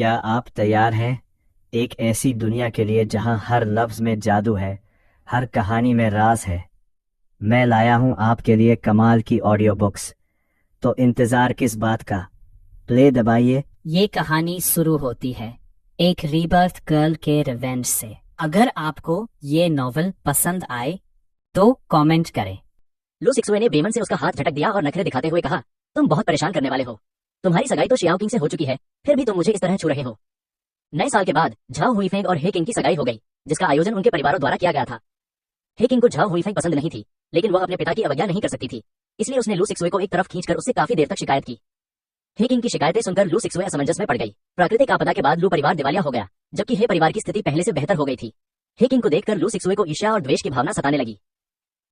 क्या आप तैयार हैं एक ऐसी दुनिया के लिए जहां हर लफ्ज में जादू है, हर कहानी में राज है। मैं लाया हूं आपके लिए कमाल की ऑडियो बुक्स। तो इंतजार किस बात का, प्ले दबाइए। ये कहानी शुरू होती है एक रीबर्थ गर्ल के रिवेंज से। अगर आपको ये नॉवल पसंद आए तो कमेंट करें। लू सिक्सुए ने बेमन से उसका हाथ झटक दिया और नखरे दिखाते हुए कहा, तुम बहुत परेशान करने वाले हो। तुम्हारी सगाई तो शियाओ किंग से हो चुकी है, फिर भी तुम मुझे इस तरह छू रहे हो। नए साल के बाद झाओ हुईफेंग और हे किंग की सगाई हो गई, जिसका आयोजन उनके परिवारों द्वारा किया गया था। हे किंग को झाओ हुईफेंग पसंद नहीं थी, लेकिन वह अपने पिता की अवज्ञा नहीं कर सकती थी। इसलिए उसने लू सिक्सुए को एक तरफ खींचकर उससे काफी देर तक शिकायत की। हे किंग की शिकायतें सुनकर लू सिक्सुए असमंजस में पड़ गई। प्राकृतिक आपदा के बाद लू परिवार दिवालिया हो गया, जबकि हे परिवार की स्थिति पहले से बेहतर हो गई थी। हे किंग को देखकर लू सिक्सुए को ईर्ष्या और द्वेष की भावना सताने लगी।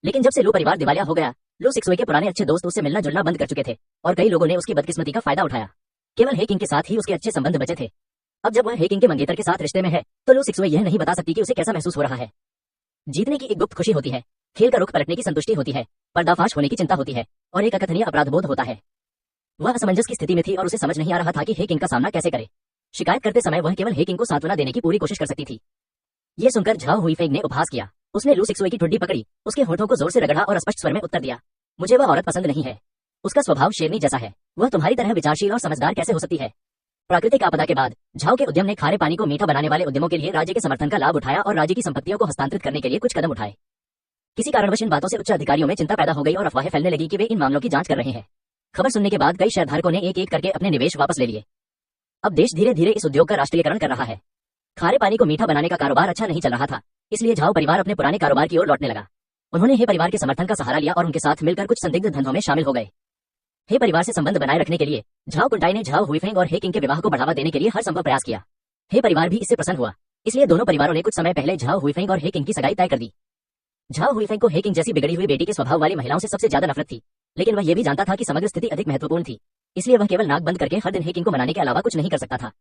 लेकिन जब से लू परिवार दिवालिया हो गया, लू सिक्सुए के पुराने अच्छे दोस्त उससे मिलना जुलना बंद कर चुके थे और कई लोगों ने उसकी बदकिस्मती का फायदा उठाया। केवल हे किंग के साथ ही उसके अच्छे संबंध बचे थे। अब जब वह हे किंग के मंगेतर के साथ रिश्ते में है, तो लू सिक्सुए यह नहीं बता सकती कि उसे कैसा महसूस हो रहा है। जीतने की एक गुप्त खुशी होती है, खेल का रुख पलटने की संतुष्टि होती है, पर्दाफाश होने की चिंता होती है और एक अकथनीय अपराधबोध होता है। वह असमंजस की स्थिति में थी और उसे समझ नहीं आ रहा था कि हे किंग का सामना कैसे करे। शिकायत करते समय वह केवल हे किंग को सांत्वना देने की पूरी कोशिश कर सकती थी। ये सुनकर झाओ हुईफेंग ने उपहास किया। उसने लू सिक्सुए की ठुड्डी पकड़ी, उसके होठों को जोर से रगड़ा और स्पष्ट स्वर में उत्तर दिया, मुझे वह औरत पसंद नहीं है। उसका स्वभाव शेरनी जैसा है। वह तुम्हारी तरह विचारशील और समझदार कैसे हो सकती है। प्राकृतिक आपदा के बाद झाओ के उद्यम ने खारे पानी को मीठा बनाने वाले उद्यमों के लिए राज्य के समर्थन का लाभ उठाया और राज्य की संपत्तियों को हस्तांतरित करने के लिए कुछ कदम उठाए। किसी कारणवश इन बातों से उच्च अधिकारियों में चिंता पैदा हो गई और अफवाहें फैलने लगी कि वे इन मामलों की जांच कर रहे हैं। खबर सुनने के बाद कई शेयरधारकों ने एक एक करके अपने निवेश वापस ले लिए। अब देश धीरे धीरे इस उद्योग का राष्ट्रीयकरण कर रहा है। खारे पानी को मीठा बनाने का कारोबार अच्छा नहीं चल रहा था, इसलिए झाओ परिवार अपने पुराने कारोबार की ओर लौटने लगा। उन्होंने हे परिवार के समर्थन का सहारा लिया और उनके साथ मिलकर कुछ संदिग्ध धंधों में शामिल हो गए। हे परिवार से संबंध बनाए रखने के लिए झाओ कुंटाई ने झाओ हुईफेंग और हे किंग के विवाह को बढ़ावा देने के लिए हर संभव प्रयास किया। हे परिवार भी इससे प्रसन्न हुआ, इसलिए दोनों परिवारों ने कुछ समय पहले झाओ हुईफेंग और हे किंग की सगाई तय कर दी। झाओ हुईफेंग को हे किंग जैसी बिगड़ी हुई बेटी के स्वभाव वाली महिलाओं से सबसे ज्यादा नफरत थी, लेकिन वह यह भी जानता था कि समग्र स्थिति अधिक महत्वपूर्ण थी, इसलिए वह केवल नाक बंद करके हर दिन हे किंग को मनाने के अलावा कुछ नहीं कर सकता था।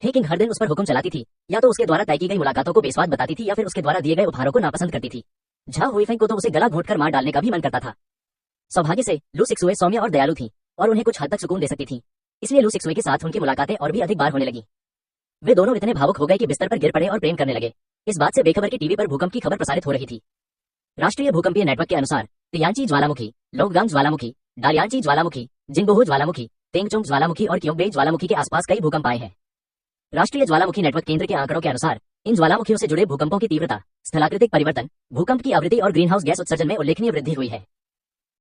हे किंग हर दिन उस पर हुक्म चलाती थी, या तो उसके द्वारा तय की गई मुलाकातों को बेस्वाद बताती थी या फिर उसके द्वारा दिए गए उपहारों को नापसंद करती थी। झाओ हुईफेंग को तो उसे गला घोंटकर मार डालने का भी मन करता था। सौभाग्य से लू सिक्सुए सौम्य और दयालु थी और उन्हें कुछ हद तक सुकून दे सकती थी, इसलिए लू सिक्सुए के साथ उनकी मुलाकातें और भी अधिक बार होने लगी। वे दोनों इतने भावुक हो गए कि बिस्तर पर गिर पड़े और प्रेम करने लगे। इस बात से बेखबर कि टीवी पर भूकंप की खबर प्रसारित हो रही थी। राष्ट्रीय भूकंपीय नेटवर्क के अनुसार तियांची ज्वालामुखी, लोंगगांग ज्वालामुखी, डालियांची ज्वालामुखी, जिंगबोहो ज्वालामुखी, तेंगचोंग ज्वालामुखी और क्योंगबे ज्वालामुखी के आसपास कई भूकंप आए हैं। राष्ट्रीय ज्वालामुखी नेटवर्क केंद्र के आंकड़ों के अनुसार इन ज्वालामुखियों से जुड़े भूकंपों की तीव्रता, स्थलाकृतिक परिवर्तन, भूकंप की आवृत्ति और ग्रीनहाउस गैस उत्सर्जन में उल्लेखनीय वृद्धि हुई है।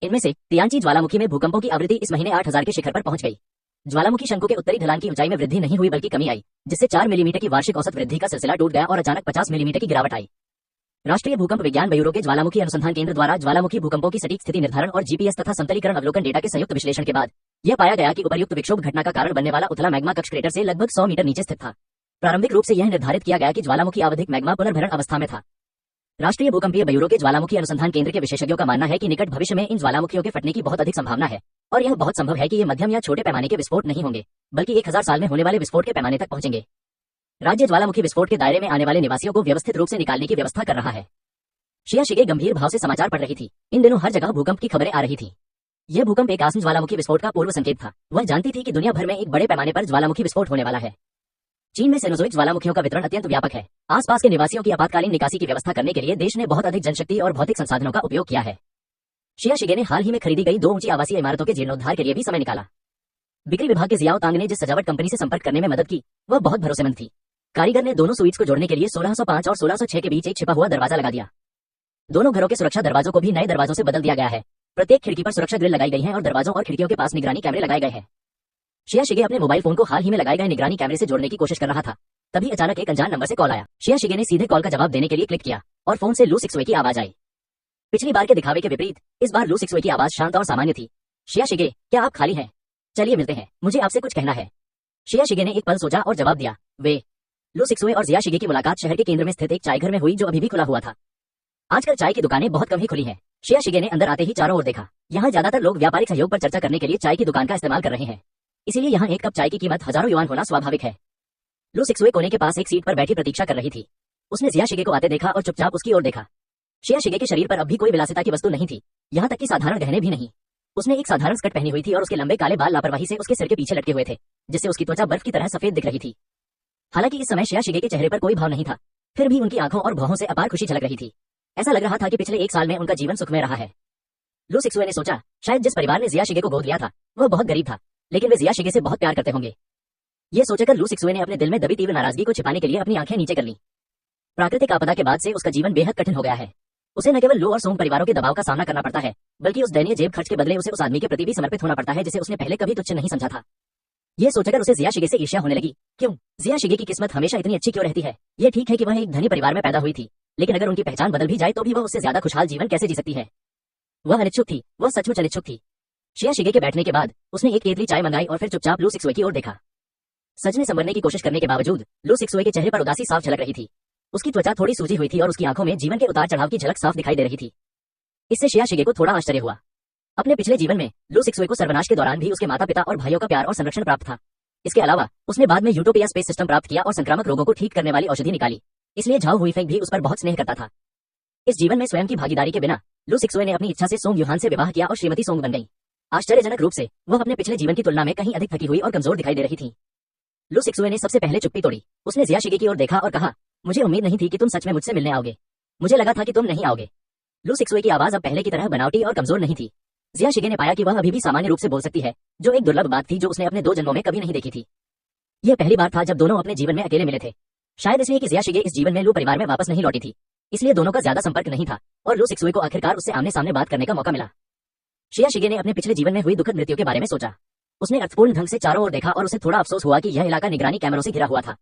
इनमें से तियांची ज्वालामुखी में भूकंपों की आवृत्ति इस महीने 8000 के शिखर पर पहुंच गई। ज्वालामुखी शंकु के उत्तरी ढलान की ऊंचाई में वृद्धि नहीं हुई बल्कि कमी आई, जिससे 4 मिलीमीटर की वार्षिक औसत वृद्धि का सिलसिला टूट गया और अचानक 50 मिलीमीटर की गिरावट आई। राष्ट्रीय भूकंप विज्ञान ब्यूरो के ज्वालामुखी अनुसंधान केंद्र द्वारा ज्वालामुखी भूकंपों की सटीक स्थिति निर्धारण और जीपीएस तथा समतलीकरण अवलोकन डेटा के संयुक्त विश्लेषण के बाद यह पाया गया कि उपर्युक्त विक्षोभ घटना का कारण बनने वाला उथला मैग्मा कक्ष क्रेटर से लगभग 100 मीटर नीचे स्थित था। प्रारंभिक रूप से यह निर्धारित किया गया कि ज्वालामुखी आवधिक मैग्मा पुनर्भरण अवस्था में था। राष्ट्रीय भूकंपीय ब्यूरो के ज्वालामुखी अनुसंधान केंद्र के विशेषज्ञों का मानना है कि निकट भविष्य में इन ज्वालामुखियों के फटने की बहुत अधिक संभावना है और यह बहुत संभव है कि ये मध्यम या छोटे पैमाने के विस्फोट नहीं होंगे, बल्कि 1000 साल में होने वाले विस्फोट के पैमाने तक पहुंचेंगे। राज्य ज्वालामुखी विस्फोट के दायरे में आने वाले निवासियों को व्यवस्थित रूप से निकालने की व्यवस्था कर रहा है। शिया शिगे गंभीर भाव से समाचार पढ़ रही थी। इन दिनों हर जगह भूकंप की खबरें आ रही थी। यह भूकंप एक आसन्न ज्वालामुखी विस्फोट का पूर्व संकेत था। वह जानती थी कि दुनिया भर में एक बड़े पैमाने पर ज्वालामुखी विस्फोट होने वाला है। चीन में सेनोजोइक ज्वालामुखियों का वितरण अत्यंत व्यापक है। आसपास के निवासियों की आपातकालीन निकासी की व्यवस्था करने के लिए देश ने बहुत अधिक जनशक्ति और भौतिक संसाधनों का उपयोग किया है। शिया शिगे ने हाल ही में खरीदी गई 2 ऊंची आवासीय इमारतों के जीर्णोद्धार के लिए भी समय निकाला। बिक्री विभाग के जियाओ तांग ने जिस सजावट कंपनी से संपर्क करने में मदद की, वह बहुत भरोसेमंद थी। कारीगर ने दोनों स्वीट्स को जोड़ने के लिए 1605 और 1606 के बीच एक छिपा हुआ दरवाजा लगा दिया। दोनों घरों के सुरक्षा दरवाजों को भी नए दरवाजों से बदल दिया गया है। प्रत्येक खिड़की पर सुरक्षा ग्रिल लगाई गई है और दरवाजों और खिड़कियों के पास निगरानी कैमरे लगाए गए हैं। शिया शिगे अपने मोबाइल फोन को हाल ही में लगाए गए निगरानी कैमरे से जोड़ने की कोशिश कर रहा था, तभी अचानक एक अनजान नंबर से कॉल आया। शिया शिगे ने सीधे कॉल का जवाब देने के लिए क्लिक किया और फोन से लू सिक्सुए की आवाज आई। पिछली बार के दिखावे के विपरीत इस बार लू सिक्सुए की आवाज शांत और सामान्य थी। शिया शिगे, क्या आप खाली हैं? चलिए मिलते हैं, मुझे आपसे कुछ कहना है। शिया शिगे ने एक पल सोचा और जवाब दिया, वे। लू सिक्सुए और जिया शिगे की मुलाकात शहर के केंद्र में स्थित एक चाय घर में हुई जो अभी भी खुला हुआ था। आजकल चाय की दुकानें बहुत कम ही खुली हैं। शिया शिगे ने अंदर आते ही चारों ओर देखा। यहाँ ज्यादातर लोग व्यापारिक सहयोग पर चर्चा करने के लिए चाय की दुकान का इस्तेमाल कर रहे हैं, इसीलिए यहाँ एक कप चाय की कीमत हजारों युआन होना स्वाभाविक है। लू सिक्सुए कोने के पास एक सीट पर बैठी प्रतीक्षा कर रही थी। उसने जिया शिगे को आते देखा और चुपचाप उसकी ओर देखा। शिया शिगे के शरीर पर अब भी कोई विलासिता की वस्तु नहीं थी, यहाँ तक कि साधारण गहने भी नहीं। उसने एक साधारण स्कर्ट पहनी हुई थी और उसके लंबे काले बाल लापरवाही से उसके सिर के पीछे लटके हुए थे, जिससे उसकी त्वचा बर्फ की तरह सफेद दिख रही थी। हालांकि इस समय शिया शिगे के चेहरे पर कोई भाव नहीं था, फिर भी उनकी आंखों और भौहों से अपार खुशी झलक रही थी। ऐसा लग रहा था कि पिछले 1 साल में उनका जीवन सुखमय रहा है। लू सिक्सुए ने सोचा, शायद जिस परिवार ने जिया शिगे को गोद लिया था वह बहुत गरीब था, लेकिन वे जिया शिगे से बहुत प्यार करते होंगे। ये सोचकर लू सिक्सुए ने अपने दिल में दबी तीव्र नाराजगी को छिपाने के लिए अपनी आंखें नीचे कर ली। प्राकृतिक आपदा के बाद से उसका जीवन बेहद कठिन हो गया है। उसे न केवल लू और सोंग परिवारों के दबाव का सामना करना पड़ता है, बल्कि उस दयनीय जेब खर्च के बदले उसे उस आदमी के प्रति भी समर्पित होना पड़ता है जिसे उसने पहले कभी तुच्छ नहीं समझा था। ये सोचकर उसे जिया शिगे से ईर्ष्या होने लगी। क्यों जिया शिगे की किस्मत हमेशा इतनी अच्छी क्यों रहती है? ये ठीक है कि वह एक धनी परिवार में पैदा हुई थी, लेकिन अगर उनकी पहचान बदल भी जाए तो भी वह उससे ज्यादा खुशहाल जीवन कैसे जी सकती है? वह अनिच्छुक थी, वह सचमुच अनिच्छुक थी। शिया शिगे के बैठने के बाद उसने एक केतली चाय मंगाई और फिर चुपचाप लू सिक्सुए की ओर देखा। सजने संवरने की कोशिश करने के बावजूद लू सिक्सुए के चेहरे पर उदासी साफ झलक रही थी। उसकी त्वचा थोड़ी सूजी हुई थी और उसकी आंखों में जीवन के उतार चढ़ाव की झलक साफ दिखाई दे रही थी। इससे शिया शिगे को थोड़ा आश्चर्य हुआ। अपने पिछले जीवन में लू सिक्सुए को सर्वनाश के दौरान भी उसके माता पिता और भाइयों का प्यार और संरक्षण प्राप्त था। इसके अलावा उसने बाद में यूटोपिया स्पेस सिस्टम प्राप्त किया और संक्रामक रोगों को ठीक करने वाली औषधि निकाली, इसलिए झाओ हुईफेंग भी उस पर बहुत स्नेह करता था। इस जीवन में स्वयं की भागीदारी के बिना लू सिक्सुए ने अपनी इच्छा से सोंग युहान से विवाह किया और श्रीमती सोंग बन गई। आश्चर्यजनक रूप से वह अपने पिछले जीवन की तुलना में कहीं अधिक थकी हुई और कमजोर दिखाई दे रही थी। लू सिक्सुए ने सबसे पहले चुप्पी तोड़ी। उसने जिया शिगे की ओर देखा और कहा, मुझे उम्मीद नहीं थी कि तुम सच में मुझसे मिलने आओगे। मुझे लगा था कि तुम नहीं आओगे। लू सिक्सुए की आवाज अब पहले की तरह बनावटी और कमजोर नहीं थी। जिया शिगे ने पाया कि वह अभी भी सामान्य रूप से बोल सकती है, जो एक दुर्लभ बात थी जो उसने अपने 2 जन्मों में कभी नहीं देखी थी। यह पहली बार था जब दोनों अपने जीवन में अकेले मिले थे। शायद इसलिए कि जिया शिगे इस जीवन में लू परिवार में वापस नहीं लौटी थी, इसलिए दोनों का ज्यादा संपर्क नहीं था और लू सिक्सुए को आखिरकार उससे आमने सामने बात करने का मौका मिला। शिया शिगे ने अपने पिछले जीवन में हुई दुखद मृत्यु के बारे में सोचा। उसने अर्थपूर्ण ढंग से चारों ओर देखा और उसे थोड़ा अफसोस हुआ कि यह इलाका निगरानी कैमरों से घिरा हुआ था।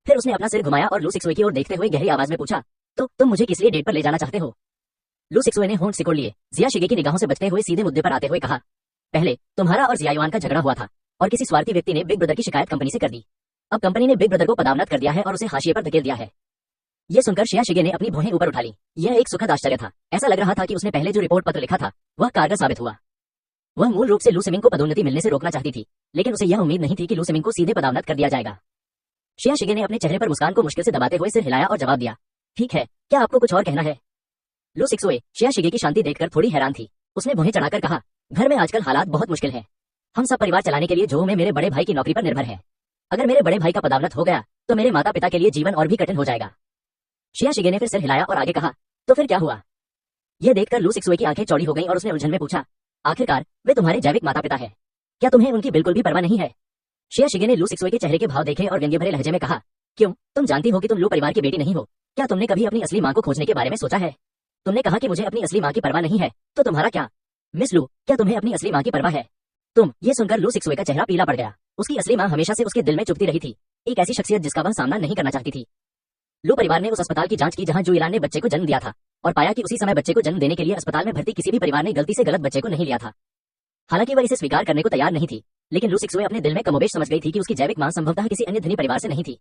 फिर उसने अपना सिर घुमाया और लू सिक्सुए की ओर देखते हुए गहरी आवाज में पूछा, तो तुम मुझे किस लिए डेट पर ले जाना चाहते हो? लू सिक्सुए ने होंठ सिकोड़ लिए। जिया शिगे की निगाहों से बचते हुए सीधे मुद्दे पर आते हुए कहा, पहले तुम्हारा और जिया युआन का झगड़ा हुआ था और किसी स्वार्थी व्यक्ति ने बिग ब्रदर की शिकायत कंपनी से कर दी। अब कंपनी ने बिग ब्रदर को पदावनत कर दिया है और उसे हाशिए पर धकेल दिया है। यह सुनकर शिया शिगे ने अपनी भौहें ऊपर उठा ली। यह एक सुखद आश्चर्य था। ऐसा लग रहा था कि उसने पहले जो रिपोर्ट पत्र लिखा था वह कारगर साबित हुआ। वह मूल रूप से लू सिमिंग को पदोन्नति मिलने से रोकना चाहती थी, लेकिन उसे यह उम्मीद नहीं थी कि लू सिमिंग को सीधे पदावनत कर दिया जाएगा। शिया शिगे ने अपने चेहरे पर मुस्कान को मुश्किल से दबाते हुए सिर हिलाया और जवाब दिया, ठीक है, क्या आपको कुछ और कहना है? लू सिक्सुए शिया शिगे की शांति देखकर थोड़ी हैरान थी। उसने भौहें चढ़ाकर कहा, घर में आजकल हालात बहुत मुश्किल है। हम सब परिवार चलाने के लिए जो में मेरे बड़े भाई की नौकरी पर निर्भर है। अगर मेरे बड़े भाई का पदावनत हो गया तो मेरे माता पिता के लिए जीवन और भी कठिन हो जाएगा। शिया शिगे ने फिर सिर हिलाया और आगे कहा, तो फिर क्या हुआ? यह देखकर लू सिक्सुए की आंखें चौड़ी हो गईं और उसने उलझन में पूछा, आखिरकार वे तुम्हारे जैविक माता पिता है, क्या तुम्हें उनकी बिल्कुल भी परवाह नहीं है? शिया शिगे ने लू सिक्सुए के चेहरे के भाव देखे और व्यंग्य भरे लहजे में कहा, क्यों, तुम जानती हो कि तुम लू परिवार की बेटी नहीं हो? क्या तुमने कभी अपनी असली माँ को खोजने के बारे में सोचा है? तुमने कहा कि मुझे अपनी असली माँ की परवाह नहीं है, तो तुम्हारा क्या? मिस लू, क्या तुम्हें अपनी असली माँ की परवाह है? ये सुनकर लू सिक्सुए का चेहरा पीला पड़ गया। उसकी असली माँ हमेशा से उसके दिल में चुभती रही थी, एक ऐसी शख्सियत जिसका वह सामना नहीं करना चाहती थी। लू परिवार ने उस अस्पताल की जांच की जहां जू इलान ने बच्चे को जन्म दिया था और पाया कि उसी समय बच्चे को जन्म देने के लिए अस्पताल में भर्ती किसी भी परिवार ने गलती से गलत बच्चे को नहीं लिया था। हालांकि वह इसे स्वीकार करने को तैयार नहीं थी, लेकिन लू सिक्सुए अपने दिल में कमोबेश समझ गई थी कि उसकी जैविक मां संभवतः किसी अन्य धनी परिवार से नहीं थी।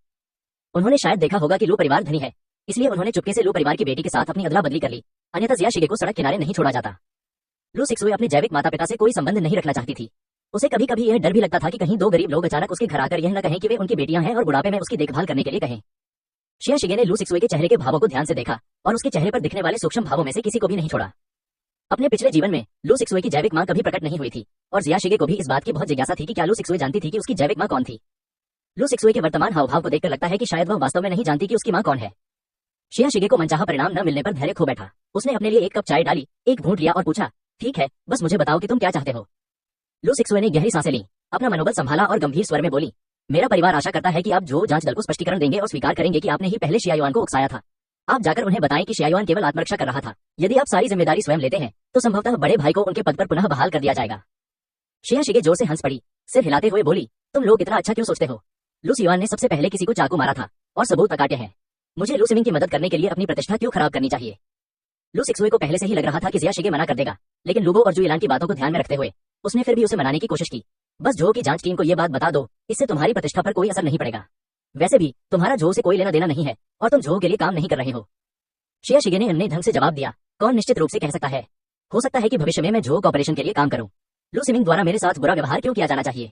उन्होंने शायद देखा होगा कि लू परिवार धनी है, इसलिए उन्होंने चुपके से लू परिवार की बेटी के साथ अपनी अदला बदली कर ली, अन्यथा जिया शिगे को सड़क किनारे नहीं छोड़ा जाता। लू सिक्सुए अपने जैविक माता पिता से कोई संबंध नहीं रखना चाहती थी। उसे कभी कभी यह डर भी लगता था कि कहीं 2 गरीब लोग अचानक उसके घर आकर यह न कहें कि वे उनकी बेटियां हैं और बुढ़ापे में उसकी देखभाल करने के लिए कहें। शिया शिगे ने लू सिक्सुए के चेहरे के भावों को ध्यान से देखा और उसके चेहरे पर दिखने वाले सूक्ष्म भावों में से किसी को भी नहीं छोड़ा। अपने पिछले जीवन में लू सिक्सुए की जैविक मां कभी प्रकट नहीं हुई थी और जिया शिगे को भी इस बात की बहुत जिज्ञासा थी कि क्या लू सिक्सुए जानती थी कि उसकी जैविक मां कौन थी। लू सिक्सुए के वर्तमान हावभाव को देखकर लगता है कि शायद वह वास्तव में नहीं जानती कि उसकी मां कौन है। शिया शिगे को मनचाहा परिणाम न मिलने पर धैर्य खो बैठा। उसने अपने लिए 1 कप चाय डाली, एक घूंट लिया और पूछा, ठीक है, बस मुझे बताओ कि तुम क्या चाहते हो? लू सिक्सुए ने गहरी सांसें ली, अपना मनोबल संभाला और गंभीर स्वर में बोली, मेरा परिवार आशा करता है कि आप जो जांच दल को स्पष्टीकरण देंगे और स्वीकार करेंगे कि आपने ही पहले शिया युआन को उकसाया था। आप जाकर उन्हें बताएं कि शिया युआन केवल आत्मरक्षा कर रहा था। यदि आप सारी जिम्मेदारी स्वयं लेते हैं तो संभवतः बड़े भाई को उनके पद पर पुनः बहाल कर दिया जाएगा। शिया शिगे जोर से हंस पड़ी, सिर हिलाते हुए बोली, तुम लोग इतना अच्छा क्यों सोचते हो? लू युआन ने सबसे पहले किसी को चाकू मारा था और सबूत काटे हैं। मुझे लू सिमिंग की मदद करने के लिए अपनी प्रतिष्ठा क्यों खराब करनी चाहिए? लू सिक्सुए को पहले से ही लग रहा था कि जिया शिगे मना कर देगा, लेकिन लूबो और जू इलान की बातों को ध्यान में रखते हुए उसने फिर भी उसे मनाने की कोशिश की। बस जो की जांच टीम को यह बात बता दो, इससे तुम्हारी प्रतिष्ठा पर कोई असर नहीं पड़ेगा। वैसे भी तुम्हारा जो से कोई लेना देना नहीं है और तुम जो के लिए काम नहीं कर रहे हो। शिया शिगे ने अन्य ढंग से जवाब दिया, कौन निश्चित रूप से कह सकता है? हो सकता है कि भविष्य में मैं जो कॉर्पोरेशन के लिए काम करूं। लू सिमिंग द्वारा मेरे साथ बुरा व्यवहार क्यों किया जाना चाहिए?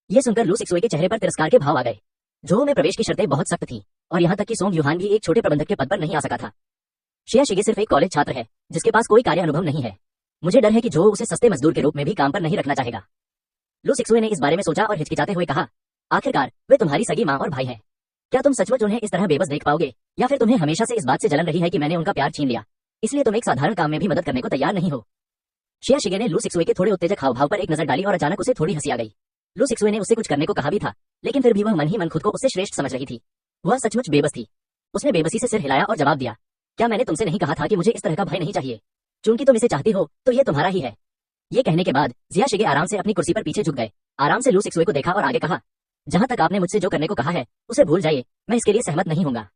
यह सुनकर लू सिक्सुए के चेहरे पर तिरस्कार के भाव आ गए। जो में प्रवेश की शर्तें बहुत सख्त थीं और यहाँ तक कि सोंग युहान भी एक छोटे प्रबंधक के पद पर नहीं आ सका था। शिया शिगे सिर्फ एक कॉलेज छात्र है जिसके पास कोई कार्य अनुभव नहीं है। मुझे डर है कि जो उसे सस्ते मजदूर के रूप में भी काम पर नहीं रखना चाहेगा। लू सिक्सुए ने इस बारे में सोचा और हिचकिचाते हुए कहा, आखिरकार वे तुम्हारी सगी माँ और भाई हैं। क्या तुम सचमुच उन्हें इस तरह बेबस देख पाओगे, या फिर तुम्हें हमेशा से इस बात से जलन रही है कि मैंने उनका प्यार छीन लिया, इसलिए तुम एक साधारण काम में भी मदद करने को तैयार नहीं हो? शिया शिगे ने लू सिक्सुए के थोड़े उत्तेजक हावभाव पर एक नजर डाली और अचानक उसे थोड़ी हंसी आ गई। लू सिक्सुए ने उससे कुछ करने को कहा भी था, लेकिन फिर भी वह मन ही मन खुद को उससे श्रेष्ठ समझ रही थी। वह सचमुच बेबस थी। उसने बेबसी से सिर हिलाया और जवाब दिया, क्या मैंने तुमसे नहीं कहा था कि मुझे इस तरह का भय नहीं चाहिए? चूंकि तुम इसे चाहती हो तो ये तुम्हारा ही है। ये कहने के बाद जिया शिगे आराम से अपनी कुर्सी पर पीछे झुक गए, आराम से लू सिक्सुए को देखा और आगे कहा, जहां तक आपने मुझसे जो करने को कहा है उसे भूल जाइए, मैं इसके लिए सहमत नहीं होऊंगा।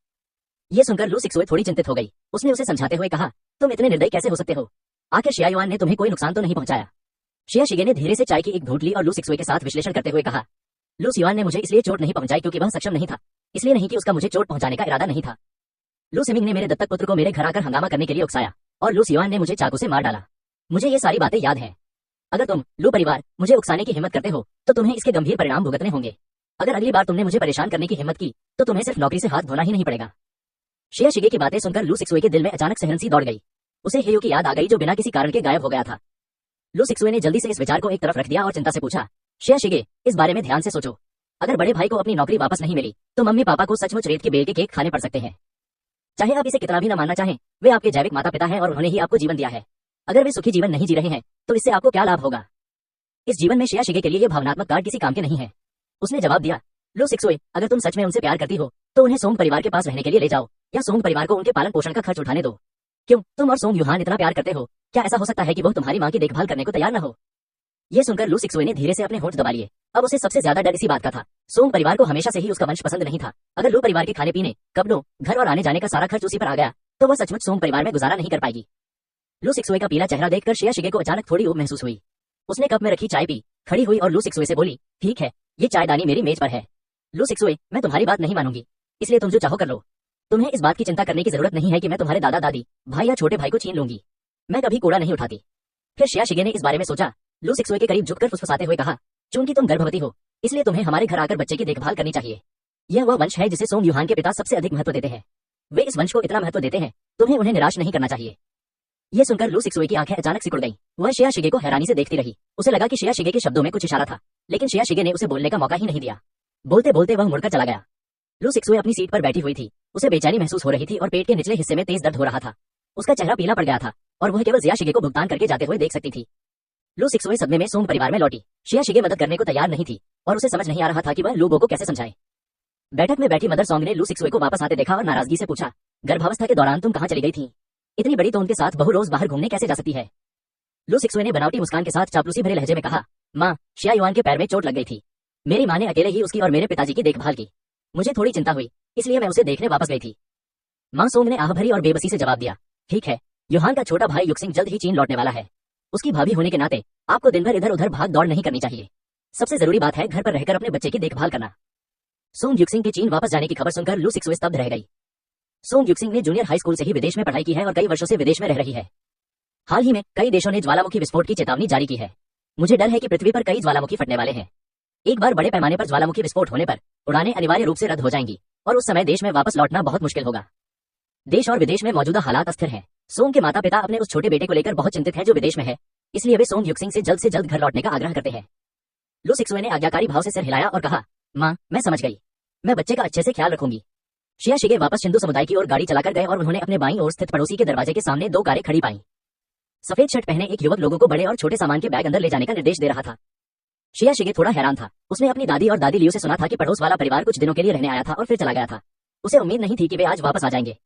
ये सुनकर लू सिक्सुए थोड़ी चिंतित हो गई। उसने उसे समझाते हुए कहा, तुम इतने निर्दयी कैसे हो सकते हो? आखिर शिया युआन ने तुम्हें कोई नुकसान तो नहीं पहुंचाया? शिया शिगे ने धीरे से चाय की एक घूंट ली और लू सिक्सुए के साथ विश्लेषण करते हुए कहा, लू सियुआन ने मुझे इसलिए चोट नहीं पहुंचाई क्योंकि वह सक्षम नहीं था, इसलिए नहीं कि उसका मुझे चोट पहुंचाने का इरादा नहीं था। लू सिमिंग ने मेरे दत्तक पुत्र को मेरे घर आकर हंगामा करने के लिए उकसाया और लू सियुआन ने मुझे चाकू से मार डाला। मुझे ये सारी बातें याद हैं। अगर तुम लू परिवार मुझे उकसाने की हिम्मत करते हो तो तुम्हें इसके गंभीर परिणाम भुगतने होंगे। अगर अगली बार तुमने मुझे परेशान करने की हिम्मत की तो तुम्हें सिर्फ नौकरी से हाथ धोना ही नहीं पड़ेगा। शिया शिगे की बातें सुनकर लू सिक्सुए के दिल में अचानक सहनसी दौड़ गई। उसे हेयो की याद आ गई जो बिना किसी कारण के गायब हो गया था। लू सिक्सुए ने जल्दी से इस विचार को एक तरफ रख दिया और चिंता से पूछा, शिया शिगे, इस बारे में ध्यान से सोचो। अगर बड़े भाई को अपनी नौकरी वापस नहीं मिली तो मम्मी पापा को सचमुच रेत के बेल के केक खाने पड़ सकते हैं। चाहे आप इसे कितना भी न मानना चाहें, वे आपके जैविक माता पिता हैं और उन्होंने ही आपको जीवन दिया है। अगर वे सुखी जीवन नहीं जी रहे हैं तो इससे आपको क्या लाभ होगा? इस जीवन में शिया शिगे के लिए ये भावनात्मक कार्ड किसी काम के नहीं है। उसने जवाब दिया, लू सिक्सुए, अगर तुम सच में उनसे प्यार करती हो तो उन्हें सोंग परिवार के पास रहने के लिए ले जाओ, या सोंग परिवार को उनके पालन पोषण का खर्च उठाने दो। क्यों तुम और सोंग युहान इतना प्यार करते हो, क्या ऐसा हो सकता है कि वो तुम्हारी माँ की देखभाल करने को तैयार न हो? ये सुनकर लू सिक्सुए ने धीरे से अपने होंठ दबा लिए। अब उसे सबसे ज्यादा डर इसी बात का था। सोंग परिवार को हमेशा से ही उसका वंश पसंद नहीं था। अगर लू परिवार के खाने पीने, कपड़ों, घर और आने जाने का सारा खर्च उसी पर आ गया तो वह सचमुच सोंग परिवार में गुजारा नहीं कर पाएगी। लू सिक्सुए का पीला चेहरा देखकर शिया शिगे को अचानक थोड़ी ऊब महसूस हुई। उसने कप में रखी चाय पी, खड़ी हुई और लू सिक्सुए से बोली, ठीक है, ये चायदानी मेरी मेज पर है। लू सिक्सुए, मैं तुम्हारी बात नहीं मानूंगी, इसलिए तुम जो चाहो कर लो। तुम्हें इस बात की चिंता करने की जरूरत नहीं है कि मैं तुम्हारे दादा दादी, भाई या छोटे भाई को छीन लूंगी। मैं कभी कूड़ा नहीं उठाती। फिर शिया शिगे ने इस बारे में सोचा। लू सिक्सुए के करीब झुककर फुसफुसाते हुए कहा, चूंकि तुम गर्भवती हो इसलिए तुम्हें हमारे घर आकर बच्चे की देखभाल करनी चाहिए। यह वह वंश है जिसे सोंग युहान के पिता सबसे अधिक महत्व देते हैं। वे इस वंश को इतना महत्व देते हैं, तुम्हें उन्हें निराश नहीं करना चाहिए। यह सुनकर लू सिक्सुए की आंखें अचानक सिकुड़ गईं। वह शिया शिगे को हैरानी से देखती रही। उसे लगा कि शिया शिगे के शब्दों में कुछ इशारा था, लेकिन शिया शिगे ने उसे बोलने का मौका ही नहीं दिया। बोलते बोलते वह मुड़कर चला गया। लू सिक्सुए अपनी सीट पर बैठी हुई थी। उसे बेचैनी महसूस हो रही थी और पेट के निचले हिस्से में तेज दर्द हो रहा था। उसका चेहरा पीला पड़ गया था और वह केवल जिया शिगे को भुगतान करके जाते हुए देख सकती थी। लू सिक्सुए सदमे में सोंग परिवार में लौटी। शिया शिगे मदद करने को तैयार नहीं थी और उसे समझ नहीं आ रहा था कि वह लोगों को कैसे समझाए। बैठक में बैठी मदर सोंग ने लू सिक्सुए को वापस आते देखा और नाराजगी से पूछा, गर्भावस्था के दौरान तुम कहाँ चली गई थी? इतनी बड़ी तो उनके साथ बहू रोज बाहर घूमने कैसे जा सकती है? लू सिक्सुए ने बनावटी मुस्कान के साथ चापलूसी भरे लहजे में कहा, माँ, शिया युआन के पैर में चोट लग गई थी। मेरी माँ ने अकेले ही उसकी और मेरे पिताजी की देखभाल की। मुझे थोड़ी चिंता हुई, इसलिए मैं उसे देखने वापस गई थी। माँ सोंग ने आह भरी और बेबसी से जवाब दिया, ठीक है, युहान का छोटा भाई युक्सिंग जल्द ही चीन लौटने वाला है। उसकी भाभी होने के नाते आपको दिन भर इधर उधर भाग दौड़ नहीं करनी चाहिए। सबसे जरूरी बात है घर पर रहकर अपने बच्चे की देखभाल करना। सोंग युक्सिंग के चीन वापस जाने की खबर सुनकर लू सिक्सुए स्तब्ध रह गई। सोंग युक्सिंग ने जूनियर हाई स्कूल से ही विदेश में पढ़ाई की है और कई वर्षों से विदेश में रह रही है। हाल ही में कई देशों ने ज्वालामुखी विस्फोट की चेतावनी जारी की है। मुझे डर है कि पृथ्वी पर कई ज्वालामुखी फटने वाले हैं। एक बार बड़े पैमाने पर ज्वालामुखी विस्फोट होने पर उड़ानें अनिवार्य रूप से रद्द हो जाएंगी और उस समय देश में वापस लौटना बहुत मुश्किल होगा। देश और विदेश में मौजूदा हालात अस्थिर हैं। सोंग के माता पिता अपने उस छोटे बेटे को लेकर बहुत चिंतित हैं जो विदेश में है, इसलिए वे सोंग युक्सिंग से जल्द घर लौटने का आग्रह करते हैं। लू सिक्सुए ने आज्ञाकारी भाव से सिर हिलाया और कहा, माँ, मैं समझ गई, मैं बच्चे का अच्छे से ख्याल रखूंगी। शिया शिगे वापस सिंधु समुदाय की ओर गाड़ी चलाकर गए और उन्होंने अपने बाईं ओर स्थित पड़ोसी के दरवाजे के सामने दो कारें खड़ी पाईं। सफेद शर्ट पहने एक युवक लोगों को बड़े और छोटे सामान के बैग अंदर ले जाने का निर्देश दे रहा था। शिया शिगे थोड़ा हैरान था। उसने अपनी दादी और दादी लियो से सुना था कि पड़ोस वाला परिवार कुछ दिनों के लिए रहने आया था और फिर चला गया था। उसे उम्मीद नहीं थी कि वे आज वापस आ जाएंगे।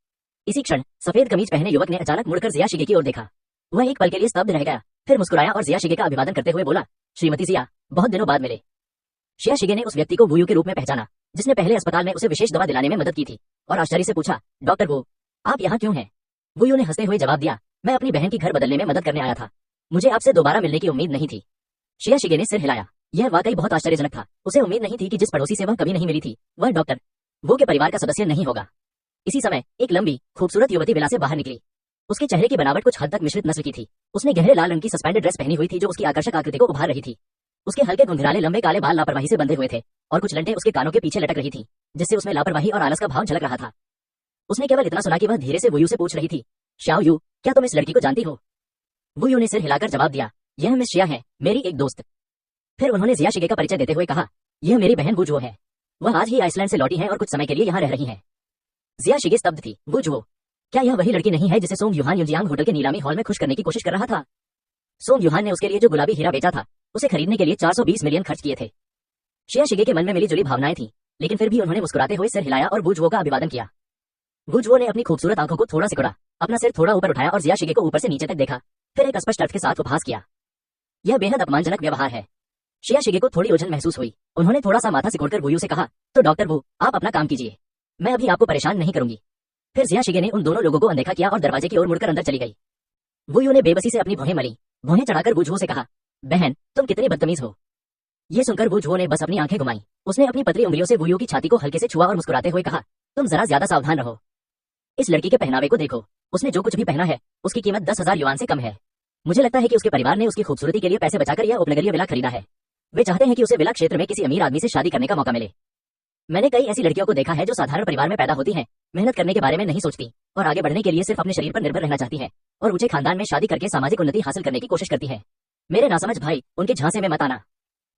इसी क्षण सफेद कमीज पहने युवक ने अचानक मुड़कर जिया शिगे की ओर देखा। वह एक पल के लिए स्तब्ध रह गया, फिर मुस्कुराया और जिया शिगे का अभिवादन करते हुए बोला, श्रीमती जिया, बहुत दिनों बाद मिले। शिया शिगे ने उस व्यक्ति को वुयू के रूप में पहचाना जिसने पहले अस्पताल में उसे विशेष दवा दिलाने में मदद की थी और आश्चर्य से पूछा, डॉक्टर वो, आप यहाँ क्यों हैं? वुयू ने हंसते हुए जवाब दिया, मैं अपनी बहन की घर बदलने में मदद करने आया था। मुझे आपसे दोबारा मिलने की उम्मीद नहीं थी। शिया शिगे ने सिर हिलाया। यह वाकई बहुत आश्चर्यजनक था। उसे उम्मीद नहीं थी कि जिस पड़ोसी से वह कभी नहीं मिली थी वह डॉक्टर वो के परिवार का सदस्य नहीं होगा। इसी समय एक लंबी खूबसूरत युवती विला से बाहर निकली। उसके चेहरे की बनावट कुछ हद तक मिश्रित नस्ल की थी। उसने गहरे लाल रंग की सस्पेंडेड ड्रेस पहनी हुई थी जो उसकी आकर्षक आकृति को उभार रही थी। उसके हल्के घुंघराले लंबे काले बाल लापरवाही से बंधे हुए थे और कुछ लंटे उसके कानों के पीछे लटक रही थी, जिससे उसमें लापरवाही और आलस का भाव झलक रहा था। उसने केवल इतना सुना कि वह धीरे से वुयू से पूछ रही थी, शाओ यू, क्या तुम इस लड़की को जानती हो? वुयू ने सिर हिलाकर जवाब दिया, यह मिस शिया है, मेरी एक दोस्त। फिर उन्होंने जिया शिगे का परिचय देते हुए कहा, यह मेरी बहन वुजुओ है। वह आज ही आइसलैंड से लौटी हैं और कुछ समय के लिए यहाँ रह रही हैं। जिया शिगे स्तब्ध थी। वो जुओ, क्या यह वही लड़की नहीं है जिसे सोंग युहान युनजियांग होटल के नीलामी हॉल में खुश करने की कोशिश कर रहा था? सोंग युहान ने उसके लिए जो गुलाबी हीरा बेचा था, उसे खरीदने के लिए 420 मिलियन खर्च किए थे। जिया शिगे के मन में मिली जुली भावनाएं थी, लेकिन फिर भी उन्होंने मुस्कुराते हुए सिर हिलाया और वुजुओ का अभिवादन किया। वुजुओ ने अपनी खूबसूरत आंखों को थोड़ा सिकुड़ा, अपना सिर थोड़ा ऊपर उठाया और जिया शिगे को ऊपर से नीचे तक देखा, फिर एक स्पष्ट अर्थ के साथ उपहास किया। यह बेहद अपमानजनक व्यवहार है। जिया शिगे को थोड़ी उलझन महसूस हुई। उन्होंने थोड़ा सा माथा सिकोड़कर वुयू से कहा, तो डॉक्टर वु, आप अपना काम कीजिए, मैं अभी आपको परेशान नहीं करूंगी। फिर जिया शिगे ने उन दोनों लोगों को अनदेखा किया और दरवाजे की ओर मुड़कर अंदर चली गई। वुयू ने बेबसी से अपनी भौहें मली, भौहें चढ़ाकर वुजुओ से कहा, बहन तुम कितनी बदतमीज हो। ये सुनकर वुजुओ ने बस अपनी आंखें घुमाई। उसने अपनी पतली उंगलियों से वुयू की छाती को हल्के से छुआ और मुस्कुराते हुए कहा, तुम जरा ज्यादा सावधान रहो। इस लड़की के पहनावे को देखो, उसने जो कुछ भी पहना है उसकी कीमत 10,000 युआन से कम है। मुझे लगता है कि उसके परिवार ने उसकी खूबसूरती के लिए पैसे बचाकर यह उपनगरीय विला खरीदा है। वे चाहते हैं कि उसे विला क्षेत्र में किसी अमीर आदमी से शादी करने का मौका मिले। मैंने कई ऐसी लड़कियों को देखा है जो साधारण परिवार में पैदा होती हैं, मेहनत करने के बारे में नहीं सोचती और आगे बढ़ने के लिए सिर्फ अपने शरीर पर निर्भर रहना चाहती हैं और ऊंचे खानदान में शादी करके सामाजिक उन्नति हासिल करने की कोशिश करती हैं। मेरे नासमझ भाई, उनके झांसे में मत आना।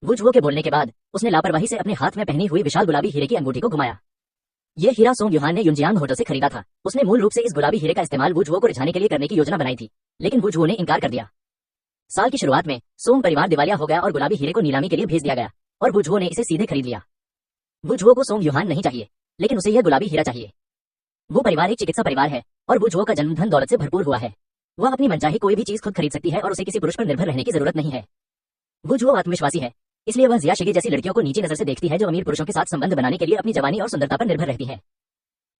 वुजुओ के बोलने के बाद उसने लापरवाही से अपने हाथ में पहनी हुई विशाल गुलाबी हीरे की अंगूठी को घुमाया। यह हीरा सोंग युहान ने युनजियांग होटल से खरीदा था। उसने मूल रूप से इस गुलाबी हीरे का इस्तेमाल वुजुओ को रिझाने के लिए करने की योजना बनाई थी, लेकिन वुजुओ ने इनकार कर दिया। साल की शुरुआत में सोंग परिवार दिवालिया हो गया और गुलाबी हीरे को नीलामी के लिए भेज दिया गया और वुजुओ ने इसे सीधे खरीद लिया। वुजुओ को सोंग युहान नहीं चाहिए, लेकिन उसे यह गुलाबी हीरा चाहिए। वो परिवार एक चिकित्सा परिवार है और वुजुओ का जन्म धन दौलत से भरपूर हुआ है। वह अपनी मनचाही कोई भी चीज खुद खरीद सकती है और उसे किसी पुरुष पर निर्भर रहने की जरूरत नहीं है। वुजुओ आत्मविश्वासी है, इसलिए वह जिया शिगे जैसी लड़कियों को नीची नजर से देखती है जो अमीर पुरुषों के साथ संबंध बनाने के लिए अपनी जवानी और सुंदरता पर निर्भर रहती है।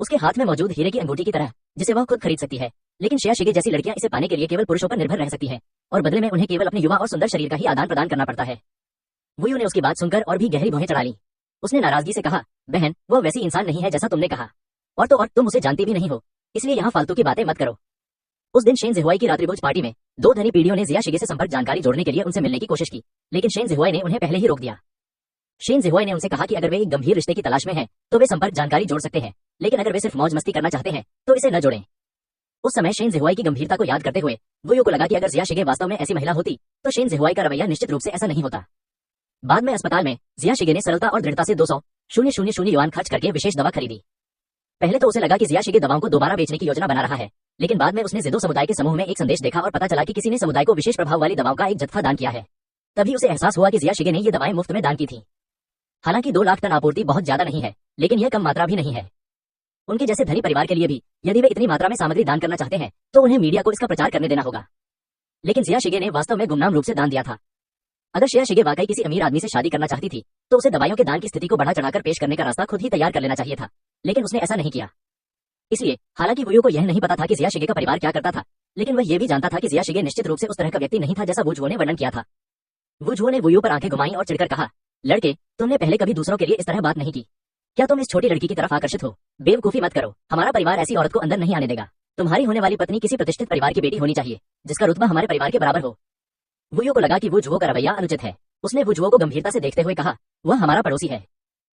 उसके हाथ में मौजूद हीरे की अंगूठी की तरह, जिसे वह खुद खरीद सकती है, लेकिन जिया शिगे जैसी लड़कियां इसे पाने के लिए केवल पुरुषों पर निर्भर रह सकती हैं और बदले में उन्हें केवल अपने युवा और सुंदर शरीर का ही आदान प्रदान करना पड़ता है। वुयू ने उसकी बात सुनकर और भी गहरी भौहें चढ़ा ली। उसने नाराजगी से कहा, बहन वह वैसी इंसान नहीं है जैसा तुमने कहा, और तो और तुम उसे जानती भी नहीं हो, इसलिए यहाँ फालतू की बातें मत करो। उस दिन शेन जिहुआई की रात्रिभोज पार्टी में दो धनी पीढ़ियों ने जिया शिगे से संपर्क जानकारी जोड़ने के लिए उनसे मिलने की कोशिश की, लेकिन शेन जिहुआई ने उन्हें पहले ही रोक दिया। शेन जिहुआई ने उनसे कहा कि अगर वे एक गंभीर रिश्ते की तलाश में हैं, तो वे संपर्क जानकारी जोड़ सकते हैं, लेकिन अगर वे सिर्फ मौज मस्ती करना चाहते हैं तो इसे न जोड़ें। उस समय शेन जिहुआई की गंभीरता को याद करते हुए वुयू को लगा कि अगर जिया शिगे वास्तव में ऐसी महिला होती तो शेन जिहुआई का रवैया निश्चित रूप से ऐसा नहीं होता। बाद में अस्पताल में जिया शिगे ने सरलता और दृढ़ता से 200,000 युआन खर्च करके विशेष दवा खरीदी। पहले तो उसे लगा कि जिया शिगे दवाओं को दोबारा बेचने की योजना बना रहा है, लेकिन बाद में उसने जिदो समुदाय के समूह में एक संदेश देखा और पता चला कि किसी ने समुदाय को विशेष प्रभाव वाली दवाओं का एक जत्था दान किया है। तभी उसे एहसास हुआ कि जिया शिगे ने ये दवाएं मुफ्त में दान की थी। हालांकि 2 लाख टन आपूर्ति बहुत ज्यादा नहीं है, लेकिन यह कम मात्रा भी नहीं है। उनके जैसे धनी परिवार के लिए भी यदि वे इतनी मात्रा में सामग्री दान करना चाहते हैं तो उन्हें मीडिया को इसका प्रचार करने देना होगा। लेकिन जिया शिगे ने वास्तव में गुमनाम रूप से दान दिया था। अगर जिया शिगे वाकई किसी अमीर आदमी से शादी करना चाहती थी तो उसे दवाइयों के दान की स्थिति को बढ़ा चढ़ाकर पेश करने का रास्ता खुद ही तैयार कर लेना चाहिए था, लेकिन उसने ऐसा नहीं किया। इसलिए हालांकि वुयू को यह नहीं पता था कि जिया शिगे का परिवार क्या करता था, लेकिन वह यह भी जानता था कि जिया शिगे निश्चित रूप से उस तरह का व्यक्ति नहीं था जैसा वुजुओ ने वर्णन किया था। वुजुओ ने वुयू पर आंखें घुमाई और चिढ़कर कहा, लड़के तुमने पहले कभी दूसरों के लिए इस तरह बात नहीं की, क्या तुम इस छोटी लड़की की तरफ आकर्षित हो? बेवकूफी मत करो, हमारा परिवार ऐसी औरत को अंदर नहीं आने देगा। तुम्हारी होने वाली पत्नी किसी प्रतिष्ठित परिवार की बेटी होनी चाहिए जिसका रुतबा हमारे परिवार के बराबर हो। वुयू को लगा कि वुजुओ का रवैया अनुचित है। उसने वुजुओ को गंभीरता से देखते हुए कहा, वह हमारा पड़ोसी है,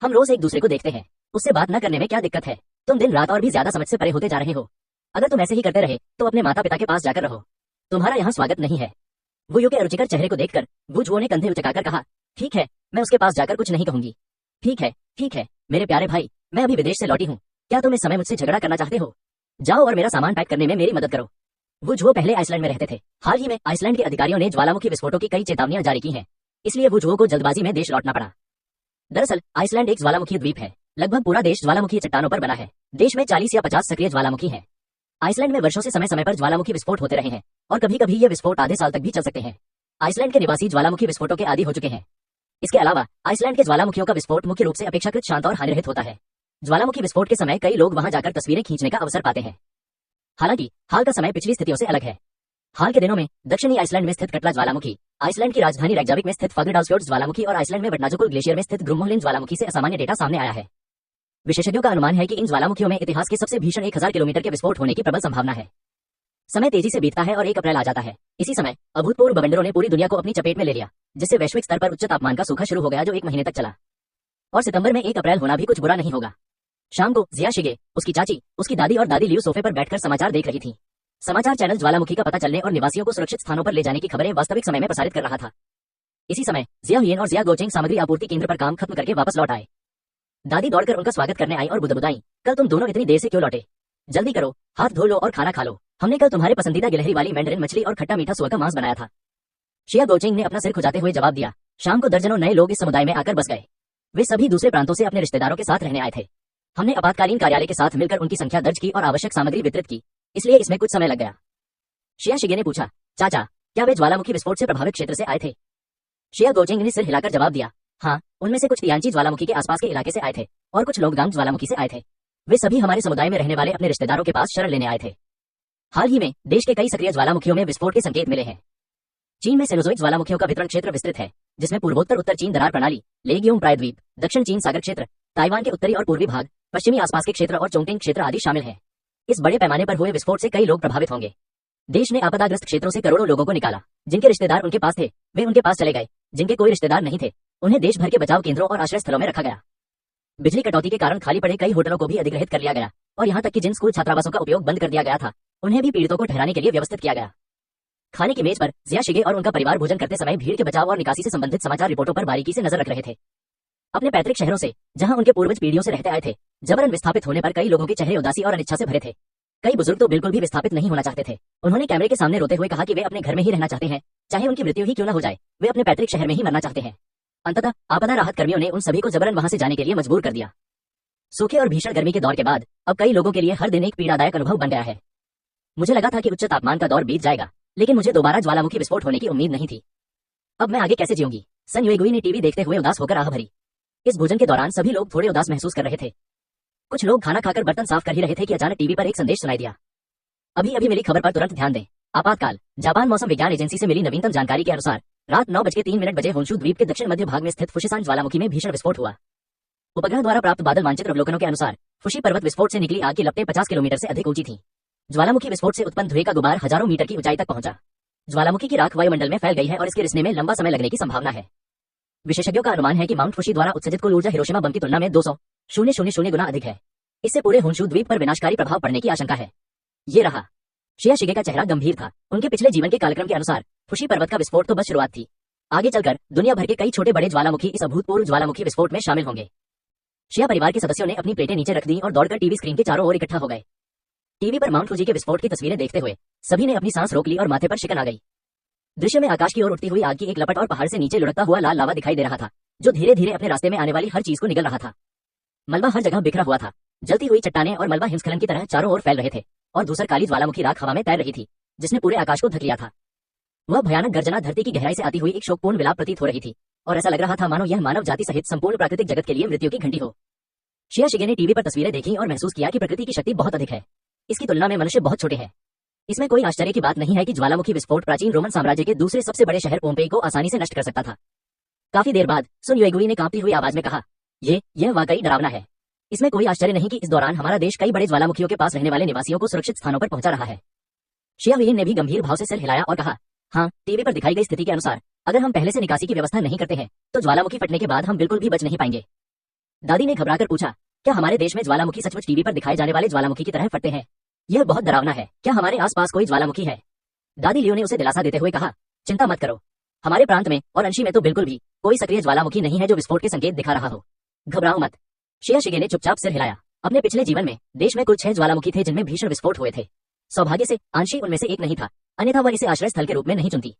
हम रोज एक दूसरे को देखते हैं, उससे बात न करने में क्या दिक्कत है? तुम दिन रात और भी ज्यादा समझ से परे होते जा रहे हो। अगर तुम ऐसे ही करते रहे तो अपने माता पिता के पास जाकर रहो, तुम्हारा यहाँ स्वागत नहीं है। वुयू के अरुचिकर चेहरे को देखकर वुजुओ ने कंधे उचकाकर कहा, ठीक है, मैं उसके पास जाकर कुछ नहीं कहूंगी। ठीक है, मेरे प्यारे भाई, मैं अभी विदेश से लौटी हूँ, क्या तुम इस समय मुझसे झगड़ा करना चाहते हो? जाओ और मेरा सामान पैक करने में मेरी मदद करो। वुजुओ पहले आइसलैंड में रहते थे। हाल ही में आइसलैंड के अधिकारियों ने ज्वालामुखी विस्फोटों की कई चेतावनियां जारी की हैं, इसलिए वुजुओ को जल्दबाजी में देश लौटना पड़ा। दरअसल आइसलैंड एक ज्वालामुखी द्वीप है, लगभग पूरा देश ज्वालामुखी चट्टानों पर बना है। देश में 40 या 50 सक्रिय ज्वालामुखी हैं। आइसलैंड में वर्षों से समय समय पर ज्वालामुखी विस्फोट होते रहे हैं और कभी कभी ये विस्फोट आधे साल तक भी चल सकते हैं। आइसलैंड के निवासी ज्वालामुखी विस्फोटों के आदी हो चुके हैं। इसके अलावा आइसलैंड के ज्वालामुखियों का विस्फोट मुख्य रूप से अपेक्षाकृत शांत और हानिरहित होता है। ज्वालामुखी विस्फोट के समय कई लोग वहां जाकर तस्वीरें खींचने का अवसर पाते हैं। हालांकि हाल का समय पिछली स्थितियों से अलग है। हाल के दिनों में दक्षिणी आइसलैंड में स्थित कटला ज्वालामुखी, आइसलैंड की राजधानी रेकजाविक में स्थित फगरडाउस्फ्योर्ड ज्वालामुखी और आइसलैंड में वटनाजुकुल ग्लेशियर में स्थित ग्रुमोहलिन ज्वालामुखी से असामान्य डेटा सामने आया है। विशेषज्ञों का अनुमान है कि इन ज्वालामुखियों में इतिहास के सबसे भीषण 1000 किलोमीटर के विस्फोट होने की प्रबल संभावना है। समय तेजी से बीतता है और 1 अप्रैल आ जाता है। इसी समय अभूतपूर्व बवंडरों ने पूरी दुनिया को अपनी चपेट में ले लिया, जिससे वैश्विक स्तर पर उच्च तापमान का सूखा शुरू हो गया जो 1 महीने तक चला। और सितंबर में 1 अप्रैल होना भी कुछ बुरा नहीं होगा। शाम को जिया शिगे, उसकी चाची, उसकी दादी और दादी लियू सोफे पर बैठकर समाचार देख रही थी। समाचार चैनल ज्वालामुखी का पता चलने और निवासियों को सुरक्षित स्थानों पर ले जाने की खबरें वास्तविक समय में प्रसारित कर रहा था। इसी समय जिया हियन और जिया गोचेंग सामग्री आपूर्ति केंद्र पर काम खत्म करके वापस लौट आए। दादी दौड़कर उनका स्वागत करने आई और बुदबुदाई, कल तुम दोनों इतनी देर से क्यों लौटे? जल्दी करो, हाथ धो लो और खाना खा लो। हमने कल तुम्हारे पसंदीदा गिलहरी वाली मैंडरिन मछली और खट्टा मीठा सुअर का मांस बनाया था। शिया गोचेंग ने अपना सिर खुजाते हुए जवाब दिया। शाम को दर्जनों नए लोग इस समुदाय में आकर बस गए। वे सभी दूसरे प्रांतों से अपने रिश्तेदारों के साथ रहने आए थे। हमने आपातकालीन कार्यालय के साथ मिलकर उनकी संख्या दर्ज की और आवश्यक सामग्री वितरित की, इसलिए इसमें कुछ समय लग गया। शिया शिगे ने पूछा, चाचा, क्या वे ज्वालामुखी विस्फोट से प्रभावित क्षेत्र से आए थे? शिया गोचेंग ने सिर हिलाकर जवाब दिया, हाँ, उनमें से कुछ तियानची ज्वालामुखी के आसपास के इलाके से आए थे और कुछ लोग गांग ज्वालामुखी से आए थे। वे सभी हमारे समुदाय में रहने वाले अपने रिश्तेदारों के पास शरण लेने आए थे। हाल ही में देश के कई सक्रिय ज्वालामुखियों में विस्फोट के संकेत मिले हैं। चीन में सेनोजोइक ज्वालामुखियों का वितरण क्षेत्र विस्तृत है, जिसमें पूर्वोत्तर उत्तर चीन दरार प्रणाली, लेग्यूम प्रायद्वीप, दक्षिण चीन सागर क्षेत्र, ताइवान के उत्तरी और पूर्वी भाग, पश्चिमी आसपास के क्षेत्र और चोंगटिंग क्षेत्र आदि शामिल हैं। इस बड़े पैमाने पर हुए विस्फोट से कई लोग प्रभावित होंगे। देश ने आपदाग्रस्त क्षेत्रों से करोड़ों लोगों को निकाला। जिनके रिश्तेदार उनके पास थे वे उनके पास चले गए, जिनके कोई रिश्तेदार नहीं थे उन्हें देश भर के बचाव केंद्रों और आश्रय स्थलों में रखा गया। बिजली कटौती के कारण खाली पड़े कई होटलों को भी अधिग्रहित कर लिया गया और यहाँ तक कि जिन स्कूल छात्रावासों का उपयोग बंद कर दिया गया था उन्हें भी पीड़ितों को ठहराने के लिए व्यवस्थित किया गया। खाने की मेज पर जिया शिगे और उनका परिवार भोजन करते समय भीड़ के बचाव और निकासी से संबंधित समाचार रिपोर्टों पर बारीकी से नजर रख रहे थे। अपने पैतृक शहरों से, जहां उनके पूर्वज पीढ़ियों से रहते आए थे, जबरन विस्थापित होने पर कई लोगों के चेहरे उदासी और अनिच्छा से भरे थे। कई बुजुर्ग तो बिल्कुल भी विस्थापित नहीं होना चाहते थे। उन्होंने कैमरे के सामने रोते हुए कहा कि वे अपने घर में ही रहना चाहते हैं, चाहे उनकी मृत्यु ही क्यों न हो जाए, वे अपने पैतृक शहर में ही मरना चाहते हैं। अंततः आपदा राहत कर्मियों ने उन सभी को जबरन वहां से जाने के लिए मजबूर कर दिया। सूखे और भीषण गर्मी के दौर के बाद अब कई लोगों के लिए हर दिन एक पीड़ादायक अनुभव बन गया है। मुझे लगा था कि उच्च तापमान का दौर बीत जाएगा, लेकिन मुझे दोबारा ज्वालामुखी विस्फोट होने की उम्मीद नहीं थी। अब मैं आगे कैसे जीऊंगी? सन युएगुई ने टीवी देखते हुए उदास होकर आह भरी। इस भोजन के दौरान सभी लोग थोड़े उदास महसूस कर रहे थे। कुछ लोग खाना खाकर बर्तन साफ कर ही रहे थे कि अचानक टीवी पर एक संदेश सुनाई दिया। अभी अभी मिली खबर पर तुरंत ध्यान दें। आपातकाल। जापान मौसम विज्ञान एजेंसी से मिली नवीनतम जानकारी के अनुसार रात 9:03 बजे होन्शु द्वीप के दक्षिण मध्य भाग में स्थित फुशिसान ज्वालामुखी में भीषण विस्फोट हुआ। उपग्रह द्वारा प्राप्त बादल मानचित्र अवलोकनों के अनुसार फुशी पर्वत विस्फोट से निकली आग की लपटें 50 किलोमीटर से अधिक ऊंची थीं। ज्वालामुखी विस्फोट से उत्पन्न धुएं का गुबार हजारों मीटर की ऊंचाई तक पहुंचा। ज्वालामुखी की राख वायुमंडल में फैल गई है और इसके रिसने में लंबा समय लगने की संभावना है। विशेषज्ञों का अनुमान है कि माउंट फुशी द्वारा उत्सर्जित कुल ऊर्जा हिरोशिमा बम की तुलना में 200,000 गुना अधिक है। इससे पूरे होन्शु द्वीप पर विनाशकारी प्रभाव पड़ने की आशंका है। ये रहा। शिया शिगे का चेहरा गंभीर था। उनके पिछले जीवन के कालक्रम के अनुसार फुशी पर्वत का विस्फोट तो बस शुरुआत थी। आगे चलकर दुनिया भर के कई छोटे बड़े ज्वालामुखी इस अभूतपूर्व ज्वालामुखी विस्फोट में शामिल होंगे। शिया परिवार के सदस्यों ने अपनी प्लेटें नीचे रख दी और दौड़कर टीवी स्क्रीन के चारों ओर इकट्ठा हो गए। टीवी पर माउंट फुजी के विस्फोट की तस्वीरें देखते हुए सभी ने अपनी सांस रोक ली और माथे पर शिकन आ गई। दृश्य में आकाश की ओर उठती हुई आग की एक लपट और पहाड़ से नीचे लुढ़कता हुआ लाल लावा दिखाई दे रहा था, जो धीरे धीरे अपने रास्ते में आने वाली हर चीज को निगल रहा था। मलबा हर जगह बिखरा हुआ था। जलती हुई चट्टानें और मलबा हिमस्खलन की तरह चारों ओर फैल रहे थे और धूसर काली ज्वालामुखी राख हवा में तैर रही थी, जिसने पूरे आकाश को ढक लिया था। वह भयानक गर्जना धरती की गहराई से आती हुई एक शोकपूर्ण विलाप प्रतीत हो रही थी और ऐसा लग रहा था मानो यह मानव जाति सहित संपूर्ण प्राकृतिक जगत के लिए मृत्यु की घंटी हो। शिया शिगे ने टीवी पर तस्वीरें देखी और महसूस किया कि प्रकृति की शक्ति बहुत अधिक है। इसकी तुलना में मनुष्य बहुत छोटे हैं। इसमें कोई आश्चर्य की बात नहीं है कि ज्वालामुखी विस्फोट प्राचीन रोमन साम्राज्य के दूसरे सबसे बड़े शहर पोम्पेई को आसानी से नष्ट कर सकता था। काफी देर बाद सुन युएगुई ने कांपती हुई आवाज में कहा, यह वाकई डरावना है। इसमें कोई आश्चर्य नहीं कि इस दौरान हमारा देश कई बड़े ज्वालामुखियों के पास रहने वाले निवासियों को सुरक्षित स्थानों पर पहुंचा रहा है। शिया हुइयिन ने भी गंभीर भाव से सिर हिलाया और कहा, हाँ, टीवी पर दिखाई गई स्थिति के अनुसार अगर हम पहले से निकासी की व्यवस्था नहीं करते हैं तो ज्वालामुखी फटने के बाद हम बिल्कुल भी बच नहीं पाएंगे। दादी ने घबराकर पूछा, क्या हमारे देश में ज्वालामुखी सचमुच टीवी पर दिखाए जाने वाले ज्वालामुखी की तरह फटते हैं? यह बहुत डरावना है। क्या हमारे आसपास कोई ज्वालामुखी है? दादी लियो ने उसे दिलासा देते हुए कहा, चिंता मत करो, हमारे प्रांत में और अंशी में तो बिल्कुल भी कोई सक्रिय ज्वालामुखी नहीं है जो विस्फोट के संकेत दिखा रहा हो। घबराओ मत। शिया शिगे ने चुपचाप सिर हिलाया। अपने पिछले जीवन में देश में कुल 6 ज्वालामुखी थे जिनमें भीषण विस्फोट हुए थे। सौभाग्य से अंशी उनमें से एक नहीं था, अन्यथा वह इसे आश्रय स्थल के रूप में नहीं चुनती।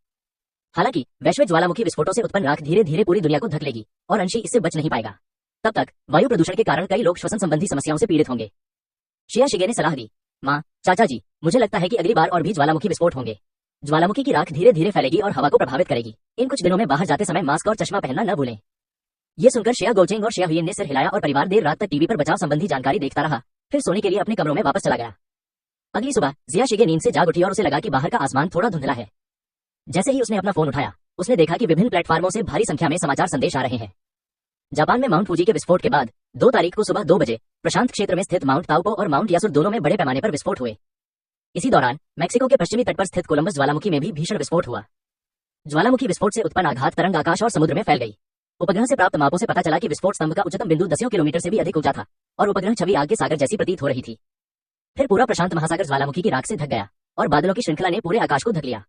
हालांकि वैश्विक ज्वालामुखी विस्फोटों से उत्पन्न राख धीरे धीरे पूरी दुनिया को धक लेगी और अंशी इससे बच नहीं पाएगा। तब तक वायु प्रदूषण के कारण कई लोग श्वसन संबंधी समस्याओं से पीड़ित होंगे। शिया शिगे ने सलाह दी, माँ, चाचा जी, मुझे लगता है कि अगली बार और भी ज्वालामुखी विस्फोट होंगे। ज्वालामुखी की राख धीरे धीरे फैलेगी और हवा को प्रभावित करेगी। इन कुछ दिनों में बाहर जाते समय मास्क और चश्मा पहनना न भूलें। ये सुनकर शिया गोचेंग और शिया हुइयिन ने सिर हिलाया और परिवार देर रात तक टीवी पर बचाव संबंधी जानकारी देखता रहा, फिर सोने के लिए अपने कमरों में वापस चला गया। अगली सुबह जिया शिगे नींद से जाग उठी और उसे लगा कि बाहर का आसमान थोड़ा धुंधला है। जैसे ही उसने अपना फोन उठाया, उसने देखा कि विभिन्न प्लेटफार्मों से भारी संख्या में समाचार संदेश आ रहे हैं। जापान में माउंट फूजी के विस्फोट के बाद 2 तारीख को सुबह 2 बजे प्रशांत क्षेत्र में स्थित माउंट ताउपो और माउंट यासुर दोनों में बड़े पैमाने पर विस्फोट हुए। इसी दौरान मैक्सिको के पश्चिमी तट पर स्थित कोलंबस ज्वालामुखी में भी भीषण विस्फोट हुआ। ज्वालामुखी विस्फोट से उत्पन्न आघात तरंग आकाश और समुद्र में फैल गई। उपग्रह से प्राप्त मापों से पता चला कि विस्फोट स्तंभ का उच्चतम बिंदु 10 किलोमीटर से भी अधिक ऊंचा था और उपग्रह छवि आग के सागर जैसी प्रतीत हो रही थी। फिर पूरा प्रशांत महासागर ज्वालामुखी की राख से ढक गया और बादलों की श्रृंखला ने पूरे आकाश को ढक लिया।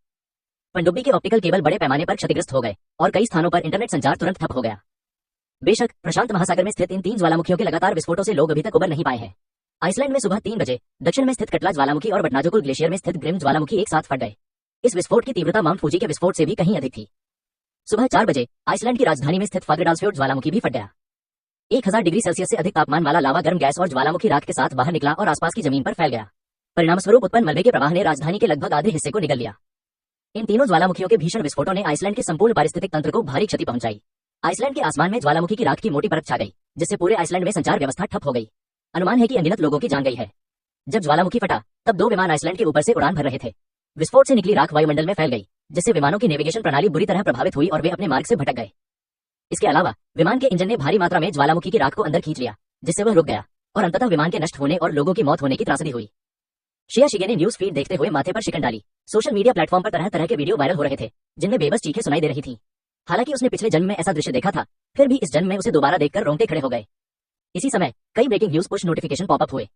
पनडुब्बी के ऑप्टिकल केबल बड़े पैमाने पर क्षतिग्रस्त हो गए और कई स्थानों पर इंटरनेट संचार तुरंत ठप हो गया। बेशक प्रशांत महासागर में स्थित इन 3 ज्वालामुखियों के लगातार विस्फोटों से लोग अभी तक उबर नहीं पाए हैं। आइसलैंड में सुबह 3 बजे दक्षिण में स्थित कटला ज्वालामुखी और बटनाजोकुल ग्लेशियर में स्थित ग्रिम ज्वालामुखी एक साथ फट गए। इस विस्फोट की तीव्रता माउंट फूजी के विस्फोट से भी कहीं अधिक थी। सुबह 4 बजे आइसलैंड की राजधानी में स्थित फागरडालसफjord ज्वालामुखी भी फट गया। 1000 डिग्री सेल्सियस से अधिक तापमान वाला लावा गर्म गैस और ज्वालामुखी राख के साथ बाहर निकला और आसपास की जमीन पर फैल गया। परिणामस्वरूप उत्पन्न मलबे के प्रवाह ने राजधानी के लगभग आधे हिस्से को निगल लिया। इन तीनों ज्वालामुखियों के भीषण विस्फोटों ने आइसलैंड के संपूर्ण पारिस्थितिक तंत्र को भारी क्षति पहुंचाई। आइसलैंड के आसमान में ज्वालामुखी की राख की मोटी परत छा गई, जिससे पूरे आइसलैंड में संचार व्यवस्था ठप हो गई। अनुमान है कि अनगिनत लोगों की जान गई है। जब ज्वालामुखी फटा तब 2 विमान आइसलैंड के ऊपर से उड़ान भर रहे थे। विस्फोट से निकली राख वायुमंडल में फैल गई, जिससे विमानों की नेविगेशन प्रणाली बुरी तरह प्रभावित हुई और वे अपने मार्ग से भटक गए। इसके अलावा विमान के इंजन ने भारी मात्रा में ज्वालामुखी की राख को अंदर खींच लिया, जिससे वह रुक गया और अंततः विमान के नष्ट होने और लोगों की मौत होने की त्रासदी हुई। शिया शिगे ने न्यूज फीड देखते हुए माथे पर शिकन डाली। सोशल मीडिया प्लेटफॉर्म पर तरह तरह के वीडियो वायरल हो रहे थे, जिनमें बेबस चीखें सुनाई दे रही थी। हालांकि उसने पिछले जन्म में ऐसा दृश्य देखा था, फिर भी इस जन्म में उसे दोबारा देखकर रोंगटे खड़े हो गए। इसी समय कई breaking news push notification popup हुए।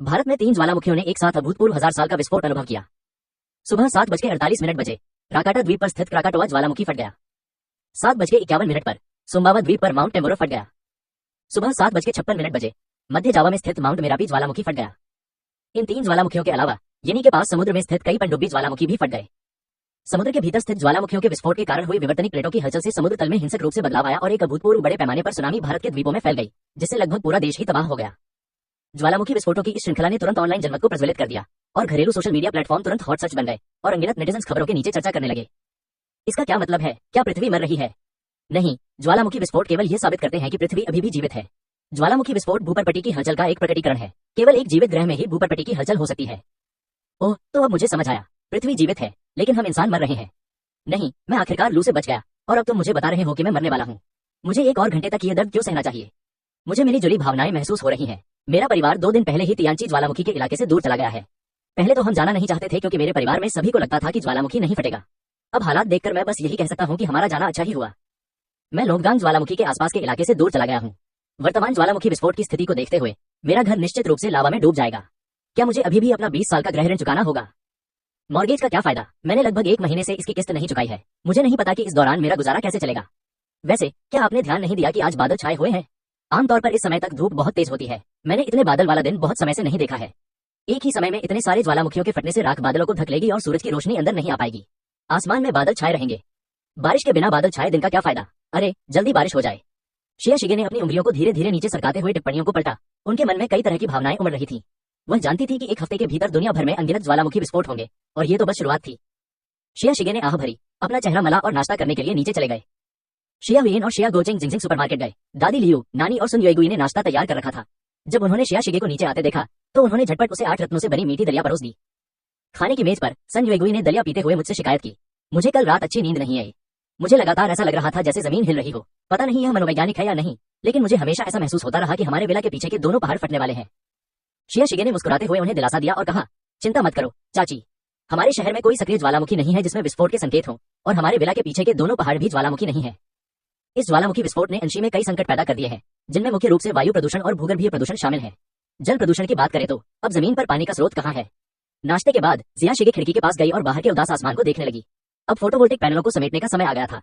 भारत में 3 ज्वालामुखियों ने एक साथ अभूतपूर्व 1000 साल का विस्फोट अनुभव किया। सुबह 7:48 बजे राकाटा द्वीप पर स्थित क्राकाटोआ ज्वालामुखी फट गया। 7:51 पर सुम्बावा द्वीप पर माउंट टेम्बोरो फट गया। सुबह 7:56 बजे मध्य जावा में स्थित माउंट मेरापी ज्वालामुखी फट गया। इन 3 ज्वालामुखियों के अलावा येनी के पास समुद्र में स्थित कई पनडुब्बी ज्वालामुखी भी फट गए। समुद्र के भीतर स्थित ज्वालामुखियों के विस्फोट के कारण हुई विवर्तनिक प्लेटों की हलचल से समुद्र तल में हिंसक रूप से बदलाव आया और एक अभूतपूर्व बड़े पैमाने पर सुनामी भारत के द्वीपों में फैल गई, जिससे लगभग पूरा देश ही तबाह हो गया। ज्वालामुखी विस्फोटों की इस श्रृंखला ने तुरंत ऑनलाइन जनमत को प्रज्वलित कर दिया और घरेलू सोशल मीडिया प्लेटफॉर्म तुरंत हॉट सर्च बन गए और अनगिनत नेटिजन्स खबरों के नीचे चर्चा करने लगे। इसका क्या मतलब है? क्या पृथ्वी मर रही है? नहीं, ज्वालामुखी विस्फोट केवल ये साबित करते हैं कि पृथ्वी अभी भी जीवित है। ज्वालामुखी विस्फोट भूपरपटी की हलचल का एक प्रकटीकरण है। केवल एक जीवित ग्रह में ही भूपरपटी की हलचल हो सकती है। ओह, तो अब मुझे समझ आया। पृथ्वी जीवित है, लेकिन हम इंसान मर रहे हैं। नहीं, मैं आखिरकार लू से बच गया और अब तुम मुझे बता रहे हो कि मैं मरने वाला हूँ। मुझे 1 और घंटे तक ये दर्द क्यों सहना चाहिए? मुझे मिली जुली भावनाएं महसूस हो रही हैं। मेरा परिवार 2 दिन पहले ही तियानची ज्वालामुखी के इलाके से दूर चला गया है। पहले तो हम जाना नहीं चाहते थे, क्योंकि मेरे परिवार में सभी को लगता था कि ज्वालामुखी नहीं फटेगा। अब हालात देखकर मैं बस यही कह सकता हूँ कि हमारा जाना अच्छा ही हुआ। मैं लोंगगांग ज्वालामुखी के आसपास के इलाके से दूर चला गया हूँ। वर्तमान ज्वालामुखी विस्फोट की स्थिति को देखते हुए मेरा घर निश्चित रूप से लावा में डूब जाएगा। क्या मुझे अभी भी अपना 20 साल का गृह ऋण चुकाना होगा? मॉर्गेज का क्या फायदा? मैंने लगभग 1 महीने से इसकी किस्त नहीं चुकाई है। मुझे नहीं पता कि इस दौरान मेरा गुजारा कैसे चलेगा। वैसे क्या आपने ध्यान नहीं दिया कि आज बादल छाए हुए हैं? आमतौर पर इस समय तक धूप बहुत तेज होती है। मैंने इतने बादल वाला दिन बहुत समय से नहीं देखा है। एक ही समय में इतने सारे ज्वालामुखियों के फटने से राख बादलों को ढक लेगी और सूरज की रोशनी अंदर नहीं आ पाएगी। आसमान में बादल छाए रहेंगे। बारिश के बिना बादल छाए दिन का क्या फायदा? अरे जल्दी बारिश हो जाए। शिया शिगे ने अपनी उंगलियों को धीरे धीरे नीचे सरकाते हुए टिप्पणियों को पलटा। उनके मन में कई तरह की भावनाएं उमड़ रही थी। वह जानती थी कि 1 हफ्ते के भीतर दुनिया भर में अनगिनत ज्वालामुखी विस्फोट होंगे और ये तो बस शुरुआत थी। शिया शिगे ने आह भरी, अपना चेहरा मला और नाश्ता करने के लिए नीचे चले गए। शिया हुयेन और शिया गोचिंग जिंगजिंग सुपरमार्केट गए। दादी लियू, नानी और सुन युएगुई ने नाश्ता तैयार कर रखा था। जब उन्होंने शिया शिगे को नीचे आते देखा तो उन्होंने झटपट उसे 8 रत्नों से बनी मीठी दलिया परोस दी। खाने की मेज पर सन युएगुई ने दलिया पीते हुए मुझसे शिकायत की, मुझे कल रात अच्छी नींद नहीं आई। मुझे लगातार ऐसा लग रहा था जैसे जमीन हिल रही हो। पता नहीं यह मनोवैज्ञानिक है या नहीं, लेकिन मुझे हमेशा ऐसा महसूस होता रहा कि हमारे विला के पीछे के दोनों पहाड़ फटने वाले हैं। शिया शिगे ने मुस्कुराते हुए उन्हें दिलासा दिया और कहा, चिंता मत करो चाची, हमारे शहर में कोई सक्रिय ज्वालामुखी नहीं है जिसमें विस्फोट के संकेत हों, और हमारे विला के पीछे के दोनों पहाड़ भी ज्वालामुखी नहीं है। इस ज्वालामुखी विस्फोट ने अंशी में कई संकट पैदा कर दिए हैं, जिनमें मुख्य रूप से वायु प्रदूषण और भूगर्भीय प्रदूषण शामिल है। जल प्रदूषण की बात करें तो अब जमीन पर पानी का स्रोत कहाँ है? नाश्ते के बाद जिया शिगे खिड़की के पास गई और बाहर के उदास आसमान को देखने लगी। अब फोटोवोल्टिक पैनलों को समेटने का समय आ गया था।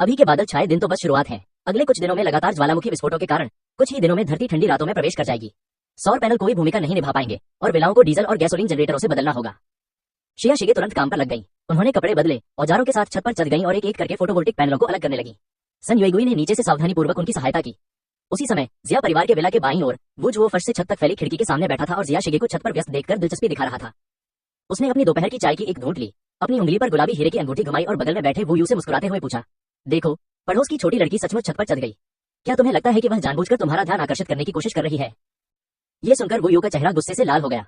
अभी के बादल छाए दिन तो बस शुरुआत है। अगले कुछ दिनों में लगातार ज्वालामुखी विस्फोटों के कारण कुछ ही दिनों में धरती ठंडी रातों में प्रवेश कर जाएगी। सौर पैनल कोई भूमिका नहीं निभा पाएंगे और विलाओं को डीजल और गैसोलीन जनरेटरों से बदलना होगा। शिया शिगे तुरंत काम पर लग गई। उन्होंने कपड़े बदले, औजारों के साथ छत पर चढ़ गईं और एक एक करके फोटोवोल्टिक पैनलों को अलग करने लगी। सन युएगुई ने नीचे से सावधानी पूर्वक उनकी सहायता की। उसी समय जिया परिवार के विला के बाईं ओर वू जुओ फर्श से छत तक फैली खिड़की के सामने बैठा था और जिया शिगे को छत पर व्यस्त देखकर दिलचस्पी दिखा रहा था। उसने अपनी दोपहर की चाय की एक घूंट ली, अपनी उंगली पर गुलाबी हीरे की अंगूठी घुमाई और बगल में बैठे वू यू से मुस्कुराते हुए पूछा, देखो, पड़ोस की छोटी लड़की सचमुच छत पर चढ़ गई। क्या तुम्हें लगता है कि वह जानबूझकर तुम्हारा ध्यान आकर्षित करने की कोशिश कर रही है? ये सुनकर वू यू का चेहरा गुस्से से लाल हो गया।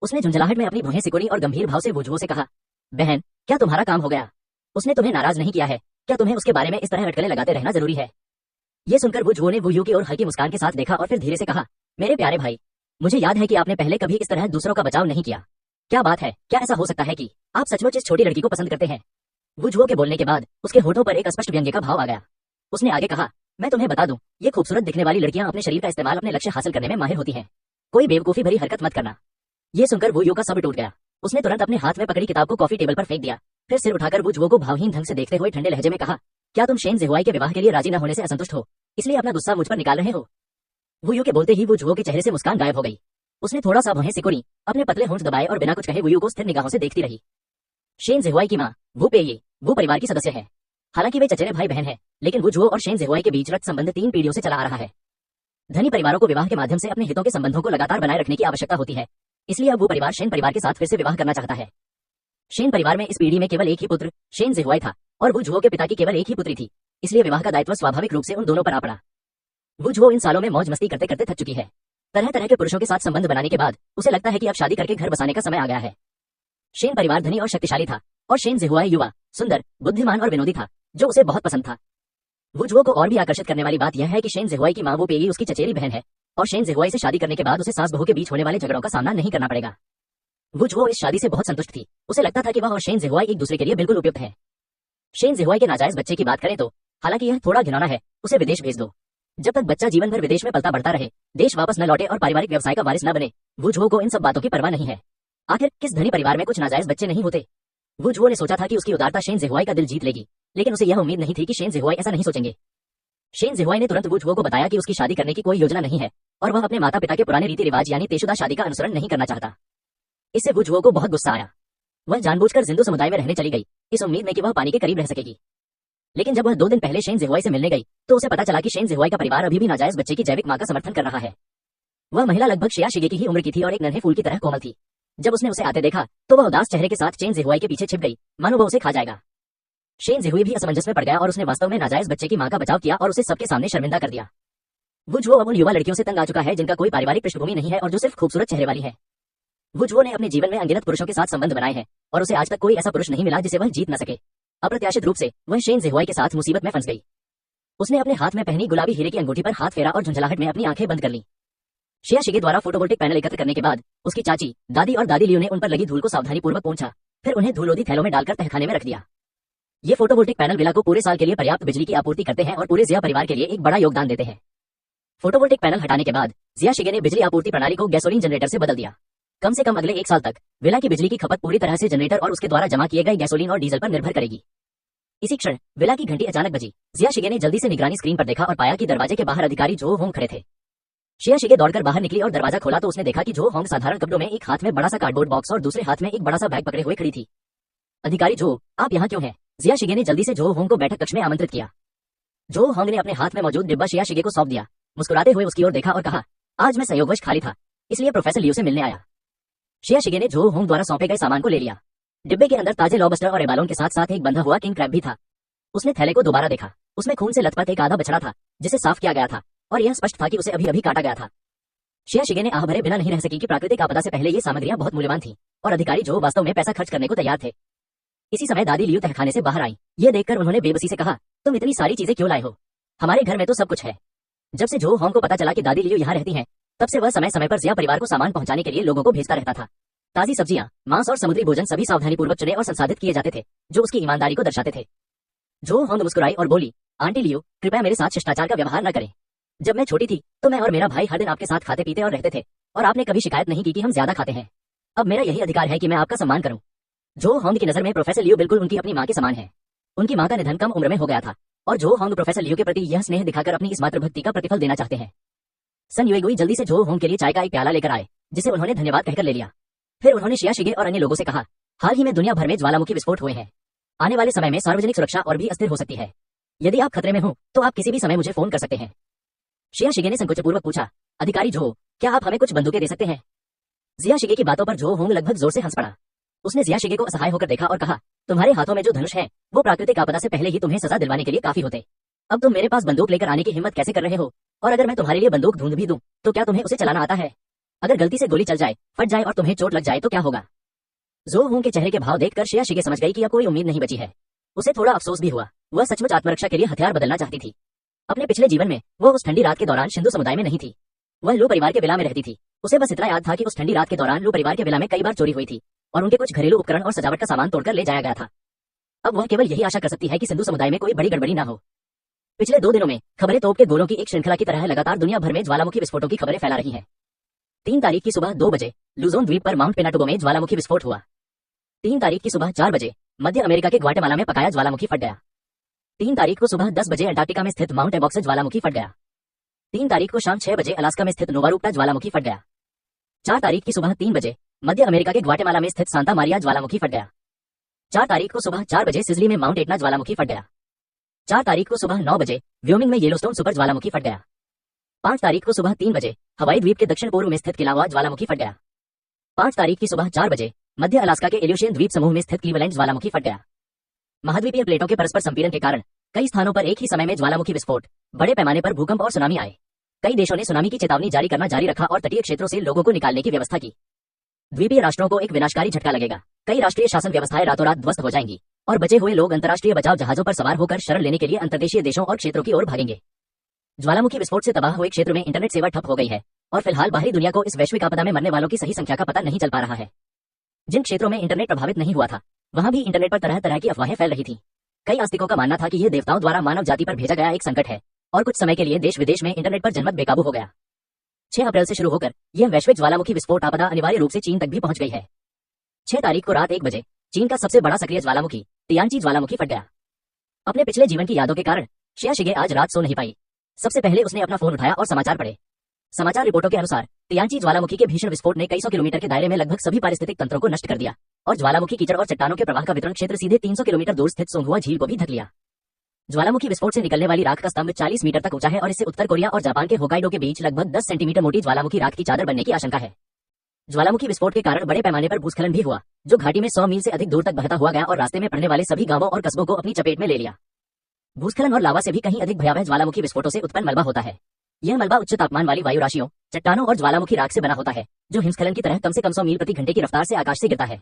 उसने झुंझलाहट में अपनी भुहें सिकुड़ी और गंभीर भाव से वू जुओ से कहा, बहन, क्या तुम्हारा काम हो गया? उसने तुम्हें नाराज नहीं किया है? क्या तुम्हें उसके बारे में इस तरह अटकलें लगाते रहना जरूरी है? ये सुनकर वू जुओ ने वू यू की ओर हल्की मुस्कान के साथ देखा और फिर धीरे से कहा, मेरे प्यारे भाई, मुझे याद है कि आपने पहले कभी इस तरह दूसरों का बचाव नहीं किया। क्या बात है? क्या ऐसा हो सकता है कि आप सचमुच इस छोटी लड़की को पसंद करते हैं? वू जुओ के बोलने के बाद उसके होठों पर एक स्पष्ट व्यंग्य का भाव आ गया। उसने आगे कहा, मैं तुम्हें बता दूं, ये खूबसूरत दिखने वाली लड़कियां अपने शरीर का इस्तेमाल अपने लक्ष्य हासिल करने में माहिर होती हैं। कोई बेवकूफी भरी हरकत मत करना। ये सुनकर वू यू का सब्र टूट गया। उसने तुरंत अपने हाथ में पकड़ी किताब को कॉफी टेबल पर फेंक दिया, फिर सिर उठाकर वू जुओ को भावहीन ढंग से देखते हुए ठंडे लहजे में कहा, क्या तुम शेन ज़ेहुआई के विवाह के लिए राजी न होने से असंतुष्ट हो? इसलिए अपना गुस्सा मुझ पर निकाल रहे हो? वुयू के बोलते ही वू जुओ के चेहरे से मुस्कान गायब हो गई। उसने थोड़ा सा भौहें सिकुड़ी, अपने पतले होंठ दबाए और बिना कुछ कहे वुयू को स्थिर निगाहों से देखती रही। शेन ज़ेहुआई की माँ वू पेये वू परिवार की सदस्य है। हालांकि वे चचेरे भाई बहन हैं, लेकिन वू जुओ और शेन ज़ेहुआई के बीच रक्त संबंध 3 पीढ़ियों से चला आ रहा है। धनी परिवारों को विवाह के माध्यम से अपने हितों के संबंधों को लगातार बनाए रखने की आवश्यकता होती है। इसलिए अब वो परिवार शेन परिवार के साथ फिर से विवाह करना चाहता है। शेन परिवार में इस पीढ़ी में केवल एक ही पुत्र शेन ज़ेहुआई था और वू जुओ के पिता की केवल एक ही पुत्री थी, इसलिए विवाह का दायित्व स्वाभाविक रूप से उन दोनों पर आ पड़ा। वू जुओ इन सालों में मौज मस्ती करते करते थक चुकी है। तरह तरह के पुरुषों के साथ संबंध बनाने के बाद उसे लगता है कि अब शादी करके घर बसाने का समय आ गया है। शेन परिवार धनी और शक्तिशाली था और शेन ज़ेहुआई युवा, सुंदर, बुद्धिमान और विनोदी था, जो उसे बहुत पसंद था। वू जुओ को और भी आकर्षित करने वाली बात यह है कि शेन ज़ेहुआई की माँ वू पेई उसकी चचेरी बहन है और शेन ज़ेहुआई से शादी करने के बाद उसे सास बहू के बीच होने वाले झगड़ों का सामना नहीं करना पड़ेगा। वू जुओ इस शादी से बहुत संतुष्ट थी। उसे लगता था कि वह और शेन ज़ेहुआई एक दूसरे के लिए बिल्कुल उपयुक्त है। शेन ज़ेहुआई के नाजायज बच्चे की बात करें तो हालांकि यह थोड़ा घिनौना है, उसे विदेश भेज दो। जब तक बच्चा जीवन भर विदेश में पलता बढ़ता रहे, देश वापस न लौटे और पारिवारिक व्यवसाय का वारिस न बने, वू जुओ को इन सब बातों की परवाह नहीं है। आखिर किस धनी परिवार में कुछ नाजायज बच्चे नहीं होते? वू जुओ ने सोचा था कि उसकी उदारता शेन ज़ेहुआई का दिल जीत लेगी, लेकिन उसे यह उम्मीद नहीं थी कि शेन ज़ेहुआई ऐसा नहीं सोचेंगे। शेन ज़ेहुआई ने तुरंत वू जुओ को बताया कि उसकी शादी करने की कोई योजना नहीं है और वह अपने माता पिता के पुराने रीति रिवाज यानी तेशुदा शादी का अनुसरण नहीं करना चाहता। इससे वू जुओ को बहुत गुस्सा आया। वह जानबूझकर जिंदू समुदाय में रहने चली गई, इस उम्मीद में कि वह पानी के करीब रह सकेगी। लेकिन जब वह 2 दिन पहले शेन ज़ेहुआई से मिलने गई तो उसे पता चला कि शेन ज़ेहुआई का परिवार अभी भी नाजायज बच्चे की जैविक मां का समर्थन कर रहा है। वह महिला लगभग शिया शिगे की ही उम्र की थी और एक नन्हे फूल की तरह कोमल थी। जब उसने उसे आते देखा तो वह उदास चेहरे के साथ शेन ज़ेहुआई के पीछे छिप गई, मानो वह उसे खा जाएगा। शेन ज़ेहुआई भी असमंजस में पड़ गया और उसने वास्तव में नाजायज बच्चे की मां का बचाव किया और उसे सबके सामने शर्मिंदा कर दिया। वू जुओ अब उन युवा लड़कियों से तंग आ चुका है जिनका कोई पारिवारिक पृष्ठभूमि नहीं है और जो सिर्फ खूबसूरत चेहरे वाली है। वू जुओ ने अपने जीवन में अनगिनत पुरुषों के साथ संबंध बनाए हैं और उसे आज तक कोई ऐसा पुरुष नहीं मिला जिसे वह जीत न सके। अप्रत्याशित रूप से वह शेन ज़ेहुआई के साथ मुसीबत में फंस गई। उसने अपने हाथ में पहनी गुलाबी हीरे की अंगूठी पर हाथ फेरा और झुंझलाहट में अपनी आंखें बंद कर ली। शिया शिगे द्वारा फोटोवोल्टिक पैनल एकत्र करने के बाद उसकी चाची, दादी और दादी लियो ने उन पर लगी धूल को सावधानीपूर्वक पोंछा, फिर उन्हें धूलोधी थैलों में डालकर तहखाने में रख दिया। ये फोटोवोल्टिक पैनल विला को पूरे साल के लिए पर्याप्त बिजली की आपूर्ति करते हैं और पूरे जिया परिवार के लिए एक बड़ा योगदान देते हैं। फोटोवोल्टिक पैनल हटाने के बाद जिया शिगे ने बिजली आपूर्ति प्रणाली को गैसोलीन जनरेटर से बदल दिया। कम से कम अगले 1 साल तक विला की बिजली की खपत पूरी तरह से जनरेटर और उसके द्वारा जमा किए गए गैसोलीन और डीजल पर निर्भर करेगी। इसी क्षण विला की घंटी अचानक बजी। जिया शिगे ने जल्दी से निगरानी स्क्रीन पर देखा और पाया कि दरवाजे के बाहर अधिकारी जो होंग खड़े थे। शिया शिगे दौड़कर बाहर निकली और दरवाजा खोला तो उसने देखा कि जो होंग साधारण कपड़ों में एक हाथ में बड़ा सा कार्डबोर्ड बॉक्स और दूसरे हाथ में एक बड़ा सा बैग पकड़े हुए खड़ी थी। अधिकारी जो, आप यहाँ क्यों हैं? जिया शिगे ने जल्दी से जो होंग को बैठक कक्ष में आमंत्रित किया। जो होंग ने अपने हाथ में मौजूद डिब्बा शिया शिगे को सौंप दिया, मुस्कुराते हुए उसकी ओर देखा और कहा, आज मैं संयोगवश खाली था, इसलिए प्रोफेसर लियो से मिलने आया। शिया शिगे ने जो होंग द्वारा सौंपे गए सामान को ले लिया। डिब्बे के अंदर ताजे लॉबस्टर और एबालोन के साथ साथ एक बंधा हुआ किंग क्रैब भी था। उसने थैले को दोबारा देखा। उसमें खून से लथपथ एक आधा बछड़ा था जिसे साफ किया गया था और यह स्पष्ट था कि उसे अभी अभी काटा गया था। शिया शिगे ने आह भरे बिना नहीं रह सकी कि प्राकृतिक आपदा से पहले ये सामग्रियां बहुत मूल्यवान थी और अधिकारी जो वास्तव में पैसा खर्च करने को तैयार थे। इसी समय दादी लियो तहखाने से बाहर आई। ये देखकर उन्होंने बेबसी से कहा, तुम इतनी सारी चीजें क्यों लाए हो? हमारे घर में तो सब कुछ है। जब से जो होंग को पता चला कि दादी लियो यहाँ रहती हैं, तब से वह समय समय पर जिया परिवार को सामान पहुंचाने के लिए लोगों को भेजता रहता था। ताजी सब्जियां, मांस और समुद्री भोजन सभी सावधानीपूर्वक चुने और संसाधित किए जाते थे, जो उसकी ईमानदारी को दर्शाते थे। जो होंग मुस्कुराई और बोली, आंटी लियो, कृपया मेरे साथ शिष्टाचार का व्यवहार न करें। जब मैं छोटी थी तो मैं और मेरा भाई हर दिन आपके साथ खाते पीते और रहते थे और आपने कभी शिकायत नहीं की कि हम ज्यादा खाते हैं। अब मेरा यही अधिकार है कि मैं आपका सम्मान करूं। जो होंग की नजर में प्रोफेसर लियो बिल्कुल उनकी अपनी मां के समान है। उनकी मां का निधन कम उम्र में हो गया था और जो होंग प्रोफेसर लियो के प्रति यह स्नेह दिखाकर अपनी इस मातृभक्ति का प्रतिफल देना चाहते हैं। सन युएगुई जल्दी से जो होंग के लिए चाय का एक प्याला लेकर आए, जिसे उन्होंने धन्यवाद कहकर ले लिया। फिर उन्होंने शिया शिगे और अन्य लोगों से कहा, हाल ही में दुनिया भर में ज्वालामुखी विस्फोट हुए हैं। आने वाले समय में सार्वजनिक सुरक्षा और भी अस्थिर हो सकती है। यदि आप खतरे में हो तो आप किसी भी समय मुझे फोन कर सकते हैं। शिया शिगे ने संकोचपूर्वक पूछा, अधिकारी जो, क्या आप हमें कुछ बंदूकें दे सकते हैं? जिया शिगे की बातों पर जो होंग लगभग जोर से हंस पड़ा। उसने जिया शिगे को असहाय होकर देखा और कहा, तुम्हारे हाथों में जो धनुष है वो प्राकृतिक आपदा से पहले ही तुम्हें सजा दिलवाने के लिए काफी होते। अब तुम मेरे पास बंदूक लेकर आने की हिम्मत कैसे कर रहे हो? और अगर मैं तुम्हारे लिए बंदूक ढूंढ भी दूं तो क्या तुम्हें उसे चलाना आता है? अगर गलती से गोली चल जाए, फट जाए और तुम्हें चोट लग जाए तो क्या होगा? जो होंग के चेहरे के भाव देखकर शिया शिगे समझ गई कि अब कोई उम्मीद नहीं बची है। उसे थोड़ा अफसोस भी हुआ। वह सचमुच आत्मरक्षा के लिए हथियार बदलना चाहती थी। अपने पिछले जीवन में वो उस ठंडी रात के दौरान सिंधु समुदाय में नहीं थी। वह लू परिवार के विला में रहती थी। उसे बस इतना याद था कि उस ठंडी रात के दौरान लू परिवार के विला में कई बार चोरी हुई थी और उनके कुछ घरेलू उपकरण और सजावट का सामान तोड़कर ले जाया गया था। अब वह केवल यही आशा कर सकती है कि सिंधु समुदाय में कोई बड़ी गड़बड़ी ना हो। पिछले 2 दिनों में खबरें तोप के गोलों की एक श्रृंखला की तरह लगातार दुनिया भर में ज्वालामुखी विस्फोटों की खबरें फैला रही हैं। 3 तारीख की सुबह 2 बजे लुजोन द्वीप पर माउंट पिनाटुबो में ज्वालामुखी विस्फोट हुआ। 3 तारीख की सुबह 4 बजे मध्य अमेरिका के ग्वाटेमाला में पकाया ज्वालामुखी फट गया। 3 तारीख को सुबह 10 बजे अंटार्कटिका में स्थित माउंट एबॉक्स ज्वालामुखी फट गया। 3 तारीख को शाम 6 बजे अलास्का में स्थित नोवारूपटा ज्वालामुखी फट गया। 4 तारीख की सुबह 3 बजे मध्य अमेरिका के ग्वाटेमाला में स्थित सांता मारिया ज्वालामुखी फट गया। 4 तारीख को सुबह 4 बजे सिजली में माउंट एटना ज्वालामुखी फट गया। 4 तारीख को सुबह 9 बजे व्योमिंग में येलोस्टोन सुपर ज्वालामुखी फट गया। 5 तारीख को सुबह 3 बजे हवाई द्वीप के दक्षिण पूर्व में स्थित किलावा ज्वालामुखी फट गया। 5 तारीख की सुबह 4 बजे मध्य अलास्का के एल्यूशियन द्वीप समूह में स्थित क्लीवलैंड ज्वालामुखी फट गया। महाद्वीपीय प्लेटों के परस्पर संपीड़न के कारण कई स्थानों पर एक ही समय में ज्वालामुखी विस्फोट, बड़े पैमाने पर भूकंप और सुनामी आए। कई देशों ने सुनामी की चेतावनी जारी करना जारी रखा और तटीय क्षेत्रों से लोगों को निकालने की व्यवस्था की। द्वीपीय राष्ट्रों को एक विनाशकारी झटका लगेगा। कई राष्ट्रीय शासन व्यवस्थाएं रातों रात ध्वस्त हो जाएंगी और बचे हुए लोग अंतर्राष्ट्रीय बचाव जहाजों पर सवार होकर शरण लेने के लिए अंतर्देशीय देशों और क्षेत्रों की ओर भागेंगे। ज्वालामुखी विस्फोट से तबाह हुए क्षेत्र में इंटरनेट सेवा ठप हो गई है और फिलहाल बाहरी दुनिया को इस वैश्विक आपदा में मरने वालों की सही संख्या का पता नहीं चल पा रहा है। जिन क्षेत्रों में इंटरनेट प्रभावित नहीं हुआ था, वहां भी इंटरनेट पर तरह तरह की अफवाहें फैल रही थी। कई आस्तिकों का मानना था कि यह देवताओं द्वारा मानव जाति पर भेजा गया एक संकट है और कुछ समय के लिए देश विदेश में इंटरनेट पर जनमत बेकाबू हो गया। 6 अप्रैल से शुरू होकर यह वैश्विक ज्वालामुखी विस्फोट आपदा अनिवार्य रूप से चीन तक भी पहुंच गई है। 6 तारीख को रात 1 बजे चीन का सबसे बड़ा सक्रिय ज्वालामुखी तियानची ज्वालामुखी फट गया। अपने पिछले जीवन की यादों के कारण शिया शिगे आज रात सो नहीं पाई। सबसे पहले उसने अपना फोन उठाया और समाचार पढ़े। समाचार रिपोर्टों के अनुसार तियानची ज्वालामुखी के भीषण विस्फोट ने कई सौ किलोमीटर के दायरे में लगभग सभी पारिस्थितिक तंत्रों को नष्ट कर दिया और ज्वालामुखी कीचड़ और चट्टानों के प्रवाह का वितरण क्षेत्र सीधे 300 किलोमीटर दूर स्थित सोंगहुआ झील को भी ढक लिया। ज्वालामुखी विस्फोट से निकलने वाली राख का स्तंभ 40 मीटर तक ऊंचा है और इससे उत्तर कोरिया और जापान के होकाइडो के बीच लगभग 10 सेंटीमीटर मोटी ज्वालामुखी राख की चादर बनने की आशंका है। ज्वालामुखी विस्फोट के कारण बड़े पैमाने पर भूस्खलन भी हुआ, जो घाटी में 100 मील से अधिक दूर तक बहता हुआ गया और रास्ते में पड़ने वाले सभी गांवों और कस्बों को अपनी चपेट में ले लिया। भूस्खलन और लावा से भी कहीं अधिक भयावह ज्वालामुखी विस्फोटों से उत्पन्न मलबा होता है। यह मलबा उच्च तापमान वाली वायु राशियों, चट्टानों और ज्वालामुखी राख से बना होता है, जो हिमस्खलन की तरह कम से कम 100 मील प्रति घंटे की रफ्तार से आकाश से गिरता है।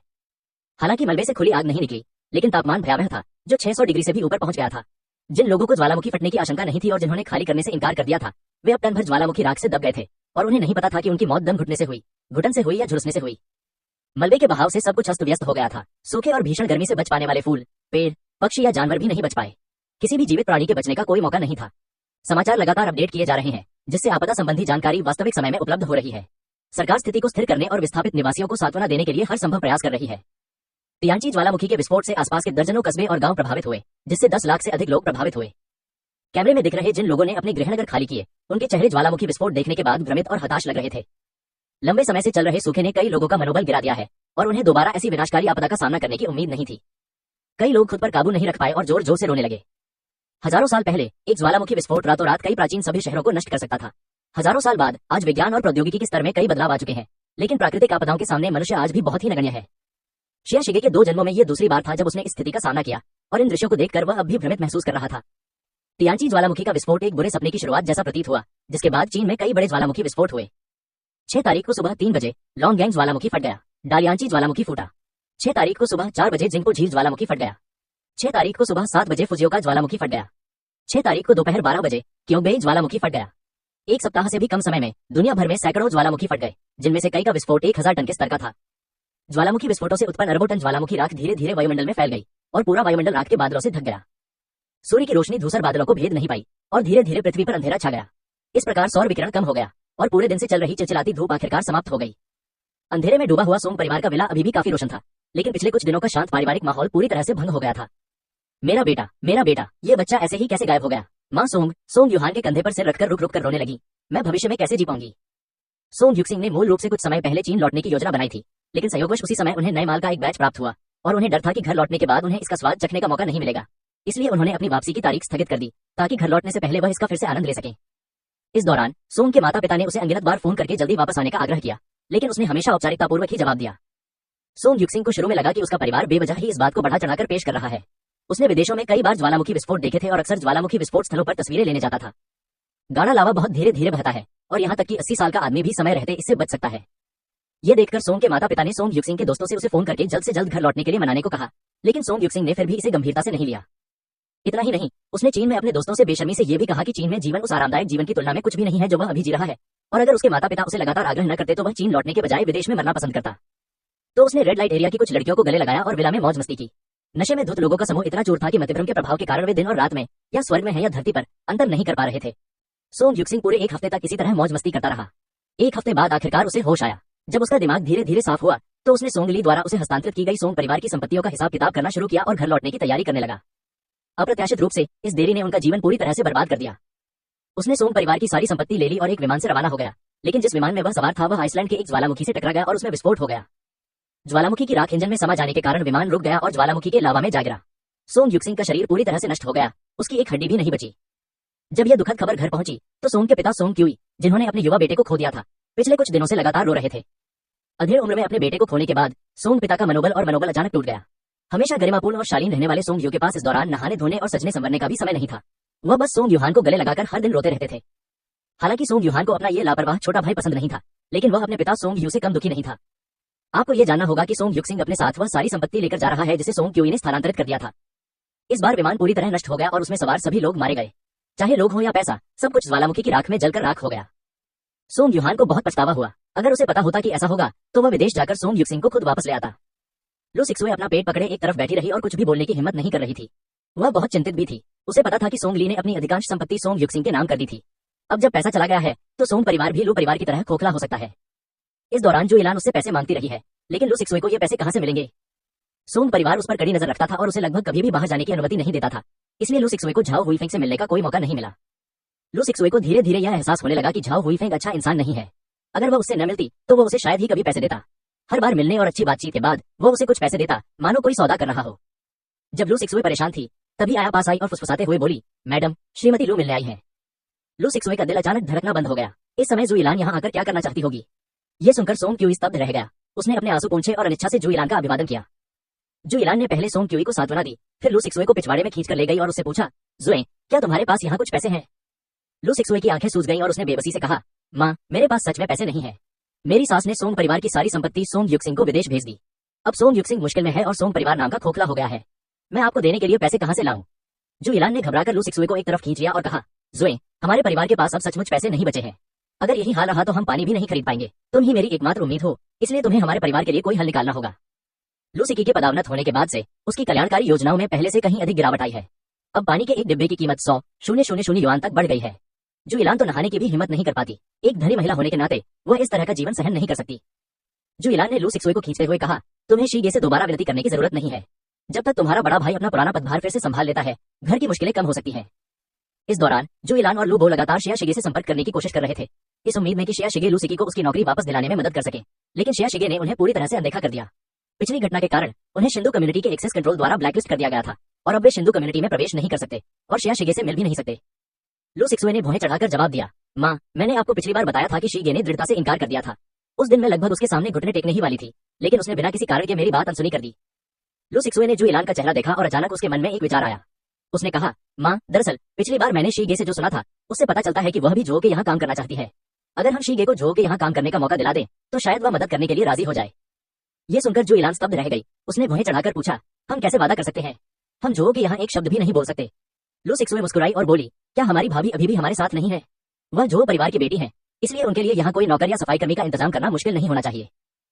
हालांकि मलबे से खुली आग नहीं निकली, लेकिन तापमान भयावह था, जो 600 डिग्री से भी ऊपर पहुंच गया था। जिन लोगों को ज्वालामुखी फटने की आशंका नहीं थी और जिन्होंने खाली करने से इनकार कर दिया था, वे अब टन भर ज्वालामुखी राख से दब गए थे और उन्हें नहीं पता था कि उनकी मौत दम घुटने से हुई, घुटन से हुई या झुलसने से हुई। मलबे के बहाव से सब कुछ अस्त व्यस्त हो गया था। सूखे और भीषण गर्मी से बच पाने वाले फूल, पेड़, पक्षी या जानवर भी नहीं बच पाए। किसी भी जीवित प्राणी के बचने का कोई मौका नहीं था। समाचार लगातार अपडेट किए जा रहे हैं, जिससे आपदा संबंधी जानकारी वास्तविक समय में उपलब्ध हो रही है। सरकार स्थिति को स्थिर करने और विस्थापित निवासियों को सांत्वना देने के लिए हर संभव प्रयास कर रही है। तियानची ज्वालामुखी के विस्फोट से आसपास के दर्जनों कस्बे और गांव प्रभावित हुए, जिससे 10 लाख से अधिक लोग प्रभावित हुए। कैमरे में दिख रहे जिन लोगों ने अपने गृहनगर खाली किए, उनके चेहरे ज्वालामुखी विस्फोट देखने के बाद भ्रमित और हताश लग रहे थे। लंबे समय से चल रहे सूखे ने कई लोगों का मनोबल गिरा दिया है और उन्हें दोबारा ऐसी विनाशकारी आपदा का सामना करने की उम्मीद नहीं थी। कई लोग खुद पर काबू नहीं रख पाए और जोर जोर से रोने लगे। हजारों साल पहले एक ज्वालामुखी विस्फोट रातों रात कई प्राचीन सभ्य शहरों को नष्ट कर सकता था। हजारों साल बाद आज विज्ञान और प्रौद्योगिकी के स्तर में कई बदलाव आ चुके हैं, लेकिन प्राकृतिक आपदाओं के सामने मनुष्य आज भी बहुत ही नगण्य है। शिया शिगे के 2 जन्मों में यह दूसरी बार था जब उसने इस स्थिति का सामना किया और इन दृश्यों को देखकर वह अब भी भ्रमित महसूस कर रहा था। तियानची ज्वालामुखी का विस्फोट एक बुरे सपने की शुरुआत जैसा प्रतीत हुआ, जिसके बाद चीन में कई बड़े ज्वालामुखी विस्फोट हुए। 6 तारीख को सुबह 3 बजे लॉन्गगैंग ज्वालामुखी फट गया। डालियांची ज्वालामुखी फूटा। 6 तारीख को सुबह 4 बजे जिंगपो झील ज्वालामुखी फट गया। 6 तारीख को सुबह 7 बजे फुजियोका ज्वालामुखी फट गया। 6 तारीख को दोपहर 12 बजे क्योंगबे ज्वालामुखी फट गया। एक सप्ताह से भी कम समय में दुनिया भर में सैकड़ों ज्वालामुखी फट गए, जिनमें से कई का विस्फोट 1000 टन के स्तर का था। ज्वालामुखी विस्फोटों से उत्पन्न अरबों टन ज्वालामुखी राख धीरे धीरे वायुमंडल में फैल गई और पूरा वायुमंडल राख के बादलों से ढक गया। सूर्य की रोशनी धूसर बादलों को भेद नहीं पाई और धीरे धीरे पृथ्वी पर अंधेरा छा गया। इस प्रकार सौर विकिरण कम हो गया और पूरे दिन से चल रही चिलचिलाती धूप आखिरकार समाप्त हो गई। अंधेरे में डूबा हुआ सोंग परिवार का विला अभी भी काफी रोशन था, लेकिन पिछले कुछ दिनों का शांत पारिवारिक माहौल पूरी तरह से भंग हो गया था। मेरा बेटा, ये बच्चा ऐसे ही कैसे गायब हो गया? माँ सोंग युहान के कंधे पर सिर रखकर रुक रुक कर रोने लगी। मैं भविष्य में कैसे जी पाऊंगी? सोंग युक्सिंग ने मूल रूप से कुछ समय पहले चीन लौटने की योजना बनाई थी, लेकिन संयोगवश उसी समय उन्हें नए माल का एक बैच प्राप्त हुआ और उन्हें डर था कि घर लौटने के बाद उन्हें इसका स्वाद चखने का मौका नहीं मिलेगा। इसलिए उन्होंने अपनी वापसी की तारीख स्थगित कर दी, ताकि घर लौटने से पहले वह इसका फिर से आनंद ले सकें। इस दौरान सोंग के माता पिता ने उसे अनगिनत बार फोन करके जल्दी वापस आने का आग्रह किया, लेकिन उसने हमेशा औपचारिकतापूर्वक ही जवाब दिया। सोंग युक्सिंग को शुरू में लगा कि उसका परिवार बेवजह ही इस बात को बढ़ा चढ़ाकर पेश कर रहा है। उसने विदेशों में कई बार ज्वालामुखी विस्फोट देखे थे और अक्सर ज्वालामुखी विस्फोट स्थलों पर तस्वीरें लेने जाता था। गाढ़ा लावा बहुत धीरे धीरे बहता है और यहाँ तक कि 80 साल का आदमी भी समय रहते इससे बच सकता है। ये देखकर सोंग के माता पिता ने सोंग युक्सिंग के दोस्तों से उसे फोन करके जल्द से जल्द घर लौटने के लिए मनाने को कहा, लेकिन सोंग युक्सिंग ने फिर भी इसे गंभीरता से नहीं लिया। इतना ही नहीं, उसने चीन में अपने दोस्तों से बेशर्मी से यह भी कहा कि चीन में जीवन उस आरामदायक जीवन की तुलना में कुछ भी नहीं है जो वह अभी जी रहा है, और अगर उसके माता पिता उसे लगातार आग्रह न करते तो वह चीन लौटने के बजाय विदेश में मरना पसंद करता। तो उसने रेड लाइट एरिया की कुछ लड़कियों को गले लगाया और विला में मौज मस्ती की। नशे में धुत लोगों का समूह इतना चूर था कि मतिभ्रम के प्रभाव के कारण वे दिन और रात में या स्वर्ग में है या धरती पर अंतर नहीं कर पा रहे थे। सोंग युक्सिंग पूरे 1 हफ्ते तक इसी तरह मौज मस्ती करता रहा। 1 हफ्ते बाद आखिरकार उसे होश आया। जब उसका दिमाग धीरे धीरे साफ हुआ तो उसने सोंग ली द्वारा उसे हस्तांतरित की गई सोंग परिवार की संपत्तियों का हिसाब किताब करना शुरू किया और घर लौटने की तैयारी करने लगा। अप्रत्याशित रूप से इस देरी ने उनका जीवन पूरी तरह से बर्बाद कर दिया। उसने सोंग परिवार की सारी संपत्ति ले ली और एक विमान से रवाना हो गया, लेकिन जिस विमान में वह सवार था वह आइसलैंड के एक ज्वालामुखी से टकरा गया और उसमें विस्फोट हो गया। ज्वालामुखी की राख इंजन में समा जाने के कारण विमान रुक गया और ज्वालामुखी के लावा में जा गिरा। सोंग युक्सिंग का शरीर पूरी तरह से नष्ट हो गया, उसकी एक हड्डी भी नहीं बची। जब यह दुखद खबर घर पहुंची तो सोंग के पिता सोंग क्यूई, जिन्होंने अपने युवा बेटे को खो दिया था, पिछले कुछ दिनों से लगातार रो रहे थे। अधेड़ उम्र में अपने बेटे को खोने के बाद सोंग पिता का मनोबल अचानक टूट गया। हमेशा गरिमापूर्ण और शालीन रहने वाले सोंग यू के पास इस दौरान नहाने धोने और सजने संवरने का भी समय नहीं था। वह बस सोंग युहान को गले लगाकर हर दिन रोते रहते थे। हालांकि सोंग युहान को अपना ये लापरवाह छोटा भाई पसंद नहीं था, लेकिन वह अपने पिता सोंग यू से कम दुखी नहीं था। आपको यह जानना होगा कि सोंग युक्सिंग अपने साथ वह सारी संपत्ति लेकर जा रहा है जिसे सोंग क्यूई ने स्थानांतरित कर दिया था। इस बार विमान पूरी तरह नष्ट हो गया और उसमें सवार सभी लोग मारे गए, चाहे लोग हो या पैसा, सब कुछ ज्वालामुखी की राख में जलकर राख हो गया। सोंग युहान को बहुत पछतावा हुआ। अगर उसे पता होता कि ऐसा होगा तो वह विदेश जाकर सोंग युक्सिंग को खुद वापस ले आता। लू सिक्सुए अपना पेट पकड़े एक तरफ बैठी रही और कुछ भी बोलने की हिम्मत नहीं कर रही थी। वह बहुत चिंतित भी थी। उसे पता था कि सोंग ली ने अपनी अधिकांश संपत्ति सोंग युक्सिंग के नाम कर दी थी। अब जब पैसा चला गया है तो सोंग परिवार भी लू परिवार की तरह खोखला हो सकता है। इस दौरान जो इलान उससे पैसे मांगती रही है, लेकिन लू सिक्सुए को ये पैसे कहां से मिलेंगे? सोंग परिवार उस पर कड़ी नजर रखता था और उसे लगभग कभी भी बाहर जाने की अनुमति नहीं देता था। इसलिए लू सिक्सुए को झाओ हुईफेंग से मिलने का कोई मौका नहीं मिला। लू सिक्सुए को धीरे धीरे यह एहसास होने लगा कि झाओ हुईफेंग अच्छा इंसान नहीं है। अगर वह उससे न मिलती तो वह उसे शायद ही कभी पैसे देता। हर बार मिलने और अच्छी बातचीत के बाद वह उसे कुछ पैसे देता, मानो कोई सौदा कर रहा हो। जब लू सिक्सुए परेशान थी तभी आया पास आई और फुसफुसाते हुए बोली, मैडम, श्रीमती लू मिलने आई है। लू सिक्सुए का दिल अचानक धड़कना बंद हो गया। इस समय जू इलान यहाँ आकर क्या करना चाहती होगी? ये सुनकर सोंग क्यूई स्तब्ध रह गया। उसने अपने आंसू पोंछे और अनिच्छा से जू इलान का अभिवादन किया। जू इलान ने पहले सोंग क्यूई को सांत्वना दी, फिर लू सिक्सुए को पिछवाड़े में खींचकर ले गई और उससे पूछा, जुए, क्या तुम्हारे पास यहाँ कुछ पैसे हैं? लू सिक्सुए की आंखें सूज गईं और उसने बेबसी से कहा, माँ, मेरे पास सच में पैसे नहीं है। मेरी सास ने सोंग परिवार की सारी संपत्ति सोंग युक्सिंग को विदेश भेज दी। अब सोंग युक्सिंग मुश्किल में है और सोंग परिवार नाम का खोखला हो गया है। मैं आपको देने के लिए पैसे कहां से लाऊं? जू इलान ने घबराकर लू सिक्सुए को एक तरफ खींच लिया और कहा, जुए, हमारे परिवार के पास अब सचमुच पैसे नहीं बचे हैं। अगर यही हाल रहा तो हम पानी भी नहीं खरीद पाएंगे। तुम ही मेरी एकमात्र उम्मीद हो, इसलिए तुम्हें हमारे परिवार के लिए कोई हल निकालना होगा। लू सिक्की के पदावनत होने के बाद से उसकी कल्याणकारी योजनाओं में पहले से कहीं अधिक गिरावट आई है। अब पानी के एक डिब्बे की कीमत 100,000 युआन तक बढ़ गई है। जू इलान तो नहाने की भी हिम्मत नहीं कर पाती। एक धनी महिला होने के नाते वह इस तरह का जीवन सहन नहीं कर सकती। जू इलान ने लू सिक्सुए को खींचते हुए कहा, तुम्हें शीगे से दोबारा विनती करने की जरूरत नहीं है। जब तक तुम्हारा बड़ा भाई अपना पुराना पदभार फिर से संभाल लेता है, घर की मुश्किलें कम हो सकती हैं। इस दौरान जू इलान और लू बो लगातार शिया शिगे से संपर्क करने की कोशिश कर रहे थे, इस उम्मीद में कि शिया शिगे लू सिकी को उसकी नौकरी वापस दिलाने में मदद कर सके। लेकिन शिया शिगे ने उन्हें पूरी तरह से अनदेखा कर दिया। पिछली घटना के कारण उन्हें शिंदू कम्युनिटी के एक्सेस कंट्रोल द्वारा ब्लैकलिस्ट कर दिया गया था और अब वे शिंदू कम्युनिटी में प्रवेश नहीं कर सकते और शिया शिगे से मिल भी नहीं सकते। लू सिक्सुए ने भौहें चढ़ाकर जवाब दिया, माँ, मैंने आपको पिछली बार बताया था कि शीगे ने दृढ़ता से इनकार कर दिया था। उस दिन मैं लगभग उसके सामने घुटने टेकने ही वाली थी, लेकिन उसने बिना किसी कारण के मेरी बात अनसुनी कर दी। लू सिक्सुए ने जू इलान का चेहरा देखा और अचानक उसके मन में एक विचार आया। उसने कहा, माँ, दरअसल पिछली बार मैंने शीगे से जो सुना था उससे पता चलता है कि वह भी जो के यहाँ काम करना चाहती है। अगर हम शीगे को जो के यहाँ काम करने का मौका दिला दें तो शायद वह मदद करने के लिए राजी हो जाए। ये सुनकर जू इलान स्तब्ध रह गई। उसने भौहें चढ़ाकर पूछा, हम कैसे वादा कर सकते हैं? हम जो के यहाँ एक शब्द भी नहीं बोल सकते। लू सिक्सुए मुस्कुराई और बोली, क्या हमारी भाभी अभी भी हमारे साथ नहीं है? वह जो परिवार की बेटी है, इसलिए उनके लिए यहाँ कोई नौकर या सफाई कर्मी का इंतजाम करना मुश्किल नहीं होना चाहिए।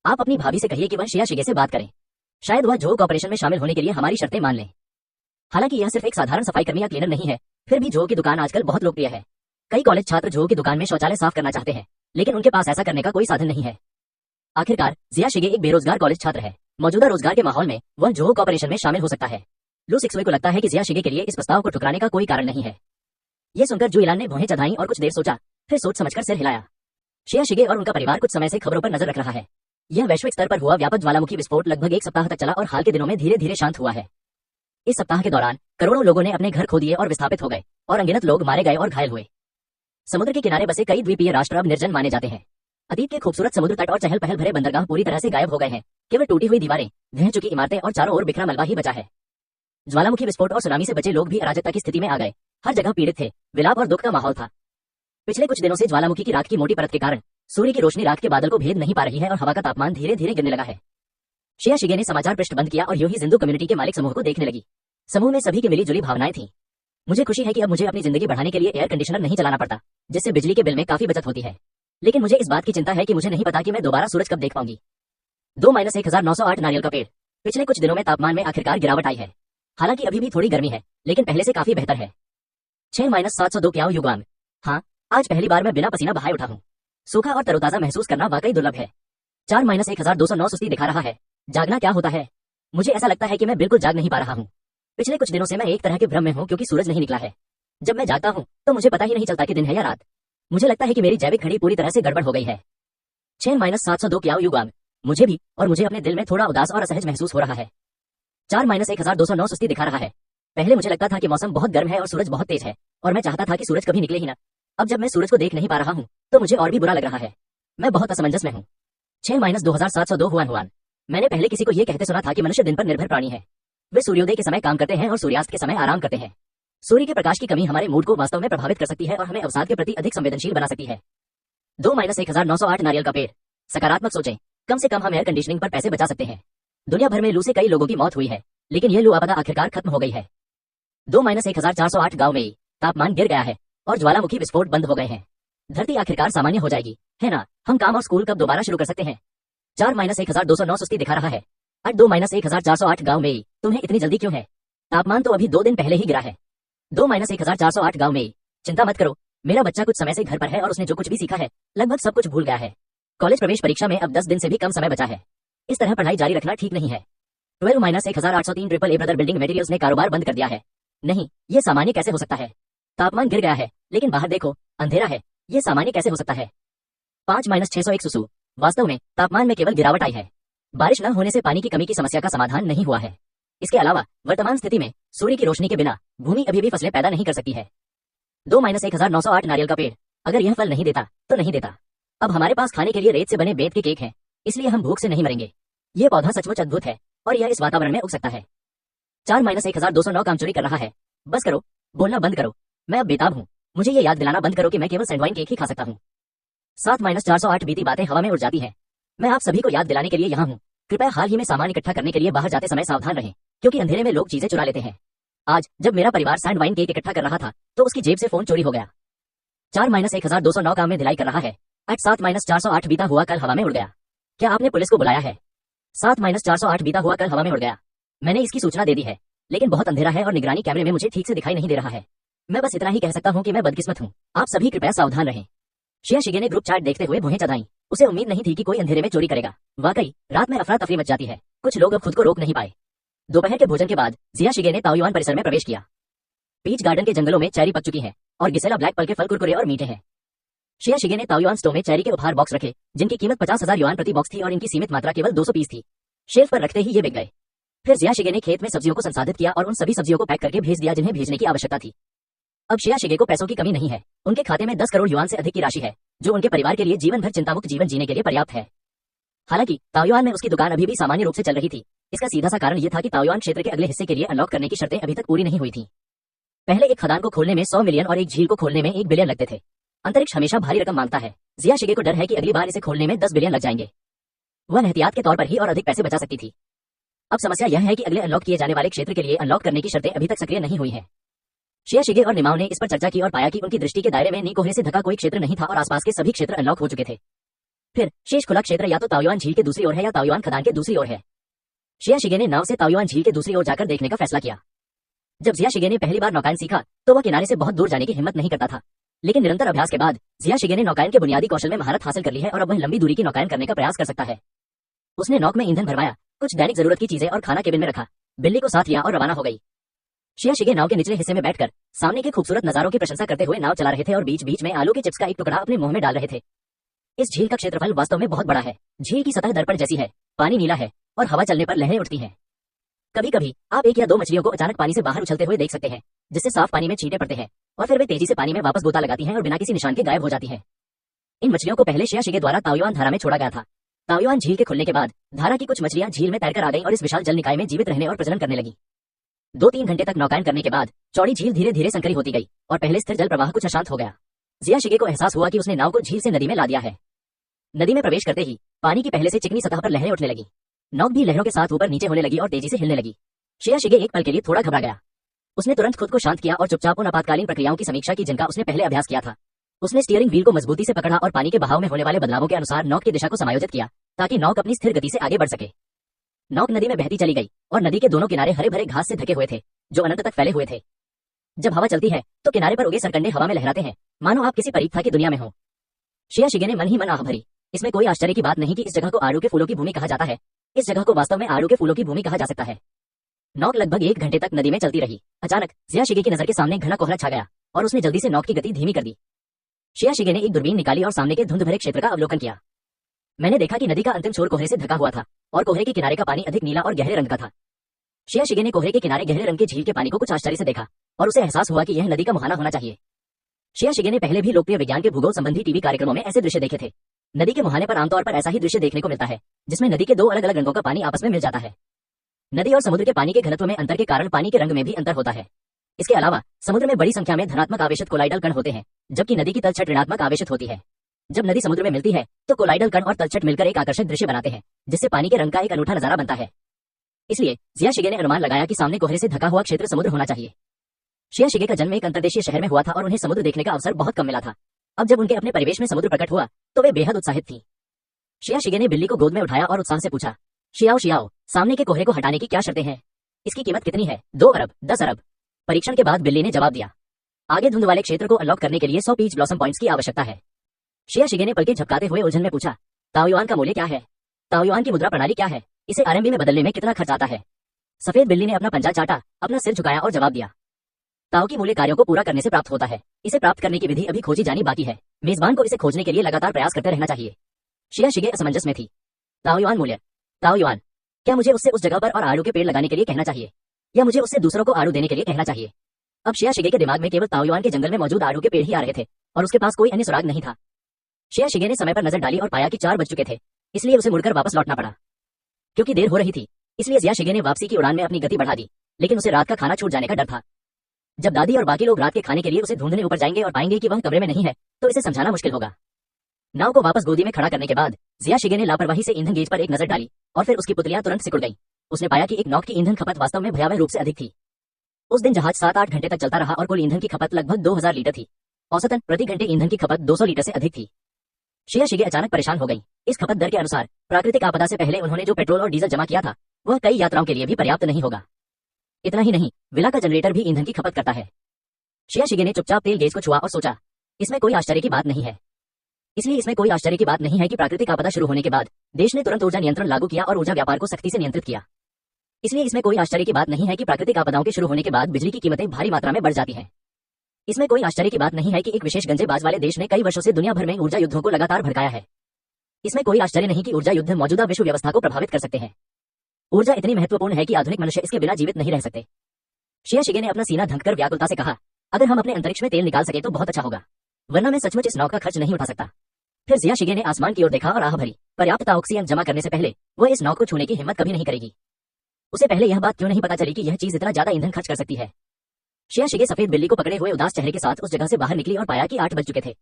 आप अपनी भाभी से कहिए कि वह शिया शिगे से बात करें। शायद वह जो ऑपरेशन में शामिल होने के लिए हमारी शर्तें मान लें। हालांकि यह सिर्फ एक साधारण सफाई कर्मी या क्लीनर नहीं है, फिर भी जो की दुकान आजकल बहुत लोकप्रिय है। कई कॉलेज छात्र जो की दुकान में शौचालय साफ करना चाहते हैं, लेकिन उनके पास ऐसा करने का कोई साधन नहीं है। आखिरकार जिया शिगे एक बेरोजगार कॉलेज छात्र है। मौजूदा रोजगार के माहौल में वह जो ऑपरेशन में शामिल हो सकता है। लू सिक्सुए को लगता है कि जिया शिगे के लिए इस प्रस्ताव को ठुकराने का कोई कारण नहीं है। यह सुनकर जू इलान ने भौहें चढ़ाई और कुछ देर सोचा, फिर सोच समझकर सिर हिलाया। शिया शिगे और उनका परिवार कुछ समय से खबरों पर नजर रख रहा है। यह वैश्विक स्तर पर हुआ व्यापक ज्वालामुखी विस्फोट लगभग एक सप्ताह तक चला और हाल के दिनों में धीरे धीरे शांत हुआ है। इस सप्ताह के दौरान करोड़ों लोगों ने अपने घर खो दिए और विस्थापित हो गए और अनगिनत लोग मारे गए और घायल हुए। समुद्र के किनारे बसे कई द्वीपीय राष्ट्र अब निर्जन माने जाते हैं। अतीत के खूबसूरत समुद्र तट और चहल पहल भरे बंदरगाह पूरी तरह से गायब हो गए हैं। केवल टूटी हुई दीवारें, ढह चुकी इमारतें और चारों ओर बिखरा मलबा ही बचा है। ज्वालामुखी विस्फोट और सुनामी से बचे लोग भी अराजकता की स्थिति में आ गए। हर जगह पीड़ित थे, विलाप और दुख का माहौल था। पिछले कुछ दिनों से ज्वालामुखी की राख की मोटी परत के कारण सूर्य की रोशनी रात के बादल को भेद नहीं पा रही है और हवा का तापमान धीरे धीरे गिरने लगा है। शिया शिगे ने समाचार पृष्ठ बंद किया और यूं ही जिंदू कम्युनिटी के मालिक समूह को देखने लगी। समूह में सभी की मिली जुली भावनाएं थीं। मुझे खुशी है कि अब मुझे अपनी जिंदगी बढ़ाने के लिए एयर कंडीशनर नहीं चलाना पड़ता, जिससे बिजली के बिल में काफी बचत होती है। लेकिन मुझे इस बात की चिंता है कि मुझे नहीं पता कि मैं दोबारा सूरज कब देख पाऊंगी। 2-1908 नारियल का पेड़। पिछले कुछ दिनों में तापमान में आखिरकार गिरावट आई है। हालांकि अभी भी थोड़ी गर्मी है, लेकिन पहले से काफी बेहतर है। 6-702 क्याओ युगान। हाँ, आज पहली बार मैं बिना पसीना बहाए उठा हूँ। सूखा और तरोताजा महसूस करना वाकई दुर्लभ है। 4-1209 सुस्ती दिखा रहा है। जागना क्या होता है? मुझे ऐसा लगता है कि मैं बिल्कुल जाग नहीं पा रहा हूँ। पिछले कुछ दिनों से मैं एक तरह के भ्रम में हूँ क्योंकि सूरज नहीं निकला है। जब मैं जागता हूँ तो मुझे पता ही नहीं चलता कि दिन है या रात। मुझे लगता है कि मेरी जैविक घड़ी पूरी तरह से गड़बड़ हो गई है। 6-702 क्याओ युगांग। मुझे भी और मुझे अपने दिल में थोड़ा उदास और असहज महसूस हो रहा है। 4-1209 सुस्ती दिखा रहा है। पहले मुझे लगता था कि मौसम बहुत गर्म है और सूरज बहुत तेज है और मैं चाहता था कि सूरज कभी निकले ही ना। अब जब मैं सूरज को देख नहीं पा रहा हूँ तो मुझे और भी बुरा लग रहा है। मैं बहुत असमंजस में हूँ। 6-2702 हुआन। मैंने पहले किसी को यह कहते सुना था कि मनुष्य दिन पर निर्भर प्राणी है। वे सूर्योदय के समय काम करते हैं और सूर्यास्त के समय आराम करते हैं। सूर्य के प्रकाश की कमी हमारे मूड को वास्तव में प्रभावित कर सकती है और हमें अवसाद के प्रति अधिक संवेदनशील बना सकती है। 2-1908 नारियल का पेड़। सकारात्मक सोचें, कम से कम हम एयर कंडीशनिंग पर पैसे बचा सकते हैं। दुनिया भर में लू से कई लोगों की मौत हुई है, लेकिन यह लू आपदा आखिरकार खत्म हो गई है। 2-1408 गांव में तापमान गिर गया है और ज्वालामुखी विस्फोट बंद हो गए हैं। धरती आखिरकार सामान्य हो जाएगी, है ना? हम काम और स्कूल कब दोबारा शुरू कर सकते हैं? 4-1209 सुस्ती दिखा रहा है। 8-2-1408 गांव में तुम्हें इतनी जल्दी क्यों है? तापमान तो अभी 2 दिन पहले ही गिरा है। 2-1408 गांव में चिंता मत करो, मेरा बच्चा कुछ समय से घर पर है और उसने जो कुछ भी सीखा है लगभग सब कुछ भूल गया है। कॉलेज प्रवेश परीक्षा में अब 10 दिन से भी कम समय बचा है। इस तरह पढ़ाई जारी रखना ठीक नहीं है। 12-1803 triple A brother building materials ने कारोबार बंद कर दिया है। नहीं, ये सामान्य कैसे हो सकता है? तापमान गिर गया है लेकिन बाहर देखो, अंधेरा है। ये सामान्य कैसे हो सकता है? 5-601 सुसु। वास्तव में तापमान में केवल गिरावट आई है। बारिश न होने से पानी की कमी की समस्या का समाधान नहीं हुआ है। इसके अलावा वर्तमान स्थिति में सूर्य की रोशनी के बिना भूमि अभी भी फसलें पैदा नहीं कर सकती है। 2-1908 नारियल का पेड़। अगर यह फल नहीं देता तो नहीं देता। अब हमारे पास खाने के लिए रेत से बने बेत के केक हैं, इसलिए हम भूख से नहीं मरेंगे। यह पौधा सचमुच अद्भुत है और यह इस वातावरण में उग सकता है। 4-1209 काम चोरी कर रहा है। बस करो, बोलना बंद करो। मैं अब बेताब हूँ। मुझे ये याद दिलाना बंद करो कि मैं केवल सैंडवाइन केक ही खा सकता हूँ। 7-408 बीती बातें हवा में उड़ जाती हैं। मैं आप सभी को याद दिलाने के लिए यहाँ हूँ। कृपया हाल ही में सामान इकट्ठा करने के लिए बाहर जाते समय सावधान रहें, क्योंकि अंधेरे में लोग चीजें चुरा लेते हैं। आज जब मेरा परिवार सैंडवाइन केक इकट्ठा कर रहा था तो उसकी जेब से फोन चोरी हो गया। 4-1209 काम में ढिलाई कर रहा है। 8-7-408 बीता हुआ कल हवा में उड़ गया। क्या आपने पुलिस को बुलाया है? 7-408 बीता हुआ कल हवा में उड़ गया। मैंने इसकी सूचना दे दी है, लेकिन बहुत अंधेरा है और निगरानी कैमरे में मुझे ठीक से दिखाई नहीं दे रहा है। मैं बस इतना ही कह सकता हूँ कि मैं बदकिस्मत हूँ। आप सभी कृपया सावधान रहें। शिया शिगे ने ग्रुप चैट देखते हुए भुहें चढ़ाई। उसे उम्मीद नहीं थी कि कोई अंधेरे में चोरी करेगा। वाकई रात में अफरा तफरी मच जाती है। कुछ लोग अब खुद को रोक नहीं पाए। दोपहर के भोजन के बाद जिया शिगे ने ताओयुआन परिसर में प्रवेश किया। पीच गार्डन के जंगलों में चेरी पक चुकी है और गिसेला ब्लैक पल के फल कुरकुरे और मीठे हैं। शिया शिगे ने ताओयुआन स्टोर में चेरी के उपहार बॉक्स रखे, जिनकी कीमत 50,000 युआन प्रति बॉक्स थी और इनकी सीमित मात्रा केवल 200 पीस थी। शेल्फ पर रखते ही ये बिक गए। फिर जिया शिगे ने खेत में सब्जियों को संसाधित किया और उन सभी सब्जियों को पैक करके भेज दिया जिन्हें भेजने की आवश्यकता थी। अब शिया शिगे को पैसों की कमी नहीं है। उनके खाते में 10 करोड़ युआन से अधिक की राशि है, जो उनके परिवार के लिए जीवन भर चिंतामुक्त जीवन जीने के लिए पर्याप्त है। हालांकि ताओयुआन में उसकी दुकान अभी भी सामान्य रूप से चल रही थी। इसका सीधा सा कारण यह था कि ताओयुआन क्षेत्र के अगले हिस्से के लिए अनलॉक करने की शर्तें अभी तक पूरी नहीं हुई थी। पहले एक खदान को खोलने में 100 मिलियन और एक झील को खोलने में 1 बिलियन लगते थे। अंतरिक्ष हमेशा भारी रकम मांगता है। जिया शिगे को डर है कि अगली बार इसे खोलने में 10 बिलियन लग जाएंगे। वह एहतियात के तौर पर ही और अधिक पैसे बचा सकती थी। अब समस्या यह है कि अगले अनलॉक किए जाने वाले क्षेत्र के लिए अनलॉक करने की शर्तें अभी तक सक्रिय नहीं हुई हैं। शिया शिगे और निमाओ ने इस पर चर्चा की और पाया कि उनकी दृष्टि के दायरे में नी कोहरे से ढका कोई क्षेत्र नहीं था और आसपास के सभी क्षेत्र अनलॉक हो चुके थे। फिर शेष खुला क्षेत्र या तो ताओयुआन झील के दूसरी ओर है या ताओयुआन खदान के दूसरी ओर है। शिया शिगे ने नाव से ताओयुआन झील के दूसरी ओर जाकर देखने का फैसला किया। जब जिया शिगे ने पहली बार नौकायन सीखा तो वह किनारे से बहुत दूर जाने की हिम्मत नहीं करता था, लेकिन निरंतर अभ्यास के बाद जिया शिगे ने नौकायन के बुनियादी कौशल में महारत हासिल कर ली है और अब वह लंबी दूरी की नौकायन करने का प्रयास कर सकता है। उसने नौक में ईंधन भरवाया, कुछ दैनिक जरूरत की चीजें और खाना केबिन में रखा, बिल्ली को साथ लिया और रवाना हो गई। शिया शिगे नाव के निचले हिस्से में बैठकर सामने के खूबसूरत नजारों की प्रशंसा करते हुए नाव चला रहे थे और बीच बीच में आलू के चिप्स का एक टुकड़ा अपने मुंह में डाल रहे थे। इस झील का क्षेत्रफल वास्तव में बहुत बड़ा है। झील की सतह दर्पण जैसी है, पानी नीला है और हवा चलने पर लहरें उठती हैं। कभी कभी आप 1 या 2 मछलियों को अचानक पानी से बाहर उछलते हुए देख सकते हैं, जिससे साफ पानी में छींटे पड़ते हैं और फिर वे तेजी से पानी में वापस गोता लगाती हैं और बिना किसी निशान के गायब हो जाती हैं। इन मछलियों को पहले शिया शिगे द्वारा ताओयुआन धारा में छोड़ा गया था। ताओयुआन झील के खुलने के बाद धारा की कुछ मछलियां झील में तैरकर आ गईं और इस विशाल जल निकाय में जीवित रहने और प्रजनन करने लगी। 2-3 घंटे तक नौकायन करने के बाद चौड़ी झील धीरे धीरे संकरी होती गई और पहले स्थिर जल प्रवाह कुछ अशांत हो गया। जिया शिगे को एहसास हुआ कि उसने नाव को झील से नदी में ला दिया है। नदी में प्रवेश करते ही पानी की पहले से चिकनी सतह पर लहरें उठने लगी। नौक भी लहरों के साथ ऊपर नीचे होने लगी और तेजी से हिलने लगी। शिया शिगे एक पल के लिए थोड़ा घबरा गया। उसने तुरंत खुद को शांत किया और चुपचाप उन आपातकालीन प्रक्रियाओं की समीक्षा की जिनका उसने पहले अभ्यास किया था। उसने स्टीयरिंग व्हील को मजबूती से पकड़ा और पानी के बहाव में होने वाले बदलावों के अनुसार नौक की दिशा को समायोजित किया ताकि नौक अपनी स्थिर गति से आगे बढ़ सके। नौक नदी में बहती चली गई और नदी के दोनों किनारे हरे भरे घास से ढके हुए थे जो अनंत तक फैले हुए थे। जब हवा चलती है तो किनारे पर उगे सरकंडे हवा में लहराते हैं, मानो आप किसी परीक्षा की दुनिया में हो। शिया शिगे ने मन ही मन आह भरी। इसमें कोई आश्चर्य की बात नहीं कि इस जगह को आड़ू के फूलों की भूमि कहा जाता है। इस जगह को वास्तव में आड़ू के फूलों की भूमि कहा जा सकता है। नौक लगभग 1 घंटे तक नदी में चलती रही। अचानक जिया शिगे की नजर के सामने घना कोहरा छा गया और उसने जल्दी से नौक की गति धीमी कर दी। शिया शिगे ने एक दूरबीन निकाली और सामने के धुंध भरे क्षेत्र का अवलोकन किया। मैंने देखा कि नदी का अंतिम छोर कोहरे से ढका हुआ था और कोहरे के किनारे का पानी अधिक नीला और गहरे रंग का था। शिया शिगे ने कोहरे के किनारे गहरे रंग के झील के पानी को कुछ आश्चर्य से देखा और उसे एहसास हुआ कि यह नदी का मुहाना होना चाहिए। शिया शिगे ने पहले भी लोकप्रिय विज्ञान के भूगोल संबंधी टीवी कार्यक्रमों में ऐसे दृश्य देखे थे। नदी के मुहाने पर आमतौर पर ऐसा ही दृश्य देखने को मिलता है, जिसमें नदी के दो अलग अलग रंगों का पानी आपस में मिल जाता है। नदी और समुद्र के पानी के घनत्व में अंतर के कारण पानी के रंग में भी अंतर होता है। इसके अलावा समुद्र में बड़ी संख्या में धनात्मक आवेशित कोलाइडल कण होते हैं, जबकि नदी की तलछट ऋणात्मक आवेशित होती है। जब नदी समुद्र में मिलती है तो कोलाइडल कण और तलछट मिलकर एक आकर्षक दृश्य बनाते हैं, जिससे पानी के रंग का एक अनूठा नजारा बनता है। इसलिए जिया शिगे ने अनुमान लगाया कि सामने कोहरे से ढका हुआ क्षेत्र समुद्र होना चाहिए। शिया शिगे का जन्म एक अंतर्देशीय शहर में हुआ था और उन्हें समुद्र देखने का अवसर बहुत कम मिला था। अब जब उनके अपने परिवेश में समुद्र प्रकट हुआ तो वे बेहद उत्साहित थी। शिया शिगे ने बिल्ली को गोद में उठाया और उत्साह से पूछा, शियाओ शियाओ, सामने के कोहरे को हटाने की क्या शर्तें हैं? इसकी कीमत कितनी है? 2 अरब, 10 अरब। परीक्षण के बाद बिल्ली ने जवाब दिया, आगे धुंध वाले क्षेत्र को अनलॉक करने के लिए 100 पीच ब्लॉसम पॉइंट्स की आवश्यकता है। शिया शिगे ने पलके झपकाते हुए उलझन में पूछा, ताओयुआन का मूल्य क्या है? ताओयुआन की मुद्रा प्रणाली क्या है? इसे आरएमबी में बदलने में कितना खर्च आता है? सफेद बिल्ली ने अपना पंजा चाटा, अपना सिर झुकाया और जवाब दिया, ताओ की मूल्य कार्यों को पूरा करने से प्राप्त होता है। इसे प्राप्त करने की विधि अभी खोजी जानी बाकी है। मेजबान को इसे खोजने के लिए लगातार प्रयास करते रहना चाहिए। शिया शिगे असमंजस में थी। ताओयुआन मूल्य, ताओयुआन, क्या मुझे उससे उस जगह पर और आड़ू के पेड़ लगाने के लिए कहना चाहिए या मुझे उससे दूसरों को आड़ू देने के लिए कहना चाहिए? अब शिया शिगे के दिमाग में केवल ताओयुआन के जंगल में मौजूद आड़ू के पेड़ ही आ रहे थे और उसके पास कोई अन्य सुराग नहीं था। शिया शिगे ने समय पर नजर डाली और पाया कि 4 बज चुके थे, इसलिए उसे मुड़कर वापस लौटना पड़ा। क्योंकि देर हो रही थी इसलिए जिया शिगे ने वापसी की उड़ान में अपनी गति बढ़ा दी, लेकिन उसे रात का खाना छूट जाने का डर था। जब दादी और बाकी लोग रात के खाने के लिए उसे ढूंढने ऊपर जाएंगे और पाएंगे कि वह कमरे में नहीं है तो इसे समझाना मुश्किल होगा। नाव को वापस गोदी में खड़ा करने के बाद जिया शिगे ने लापरवाही से ईंधन गेज पर एक नजर डाली और फिर उसकी पुतलियां तुरंत सिकुड़ गईं। उसने पाया कि एक नौक की ईंधन खपत वास्तव में भयावह रूप से अधिक थी। उस दिन जहाज 7-8 घंटे तक चलता रहा और कुल ईंधन की खपत लगभग 2000 लीटर थी। औसतन प्रति घंटे ईंधन की खपत 200 लीटर से अधिक थी। शिया शिगे अचानक परेशान हो गई। इस खपत दर के अनुसार प्राकृतिक आपदा से पहले उन्होंने जो पेट्रोल और डीजल जमा किया था वह कई यात्राओं के लिए भी पर्याप्त नहीं होगा। इतना ही नहीं, विला का जनरेटर भी ईंधन की खपत करता है। शिया शिगे ने चुपचाप तेल गेज को छुआ और सोचा, इसमें कोई आश्चर्य की बात नहीं है। इसलिए इसमें कोई आश्चर्य की बात नहीं है कि प्राकृतिक आपदा शुरू होने के बाद देश ने तुरंत ऊर्जा नियंत्रण लागू किया और ऊर्जा व्यापार को सख्ती से नियंत्रित किया। इसलिए इसमें कोई आश्चर्य की बात नहीं है कि प्राकृतिक आपदाओं के शुरू होने के बाद बिजली की कीमतें भारी मात्रा में बढ़ जाती हैं। इसमें कोई आश्चर्य की बात नहीं है कि एक विशेष गंजेबाज वाले देश ने कई वर्षों से दुनिया भर में ऊर्जा युद्धों को लगातार भड़काया है। इसमें कोई आश्चर्य नहीं कि ऊर्जा युद्ध मौजूदा विश्व व्यवस्था को प्रभावित कर सकते हैं। ऊर्जा इतनी महत्वपूर्ण है कि आधुनिक मनुष्य इसके बिना जीवित नहीं रह सकते। शिया शिगे ने अपना सीना ढंककर व्याकुलता से कहा, अगर हम अपने अंतरिक्ष में तेल निकाल सके तो बहुत अच्छा होगा, वरना मैं सचमुच इस नौका का खर्च नहीं उठा सकता। फिर जिया शिगे ने आसमान की ओर देखा और आह भरी। पर्याप्त ऑक्सीजन जमा करने से पहले वह इस नौका को छूने की हिम्मत कभी नहीं करेगी। उसे पहले यह बात क्यों नहीं पता चली कि यह चीज इतना ज्यादा ईंधन खर्च कर सकती है। शिया शिगे सफेद बिल्ली को पकड़े हुए उदास चेहरे के साथ उस जगह से बाहर निकली और पाया कि 8 बज चुके थे।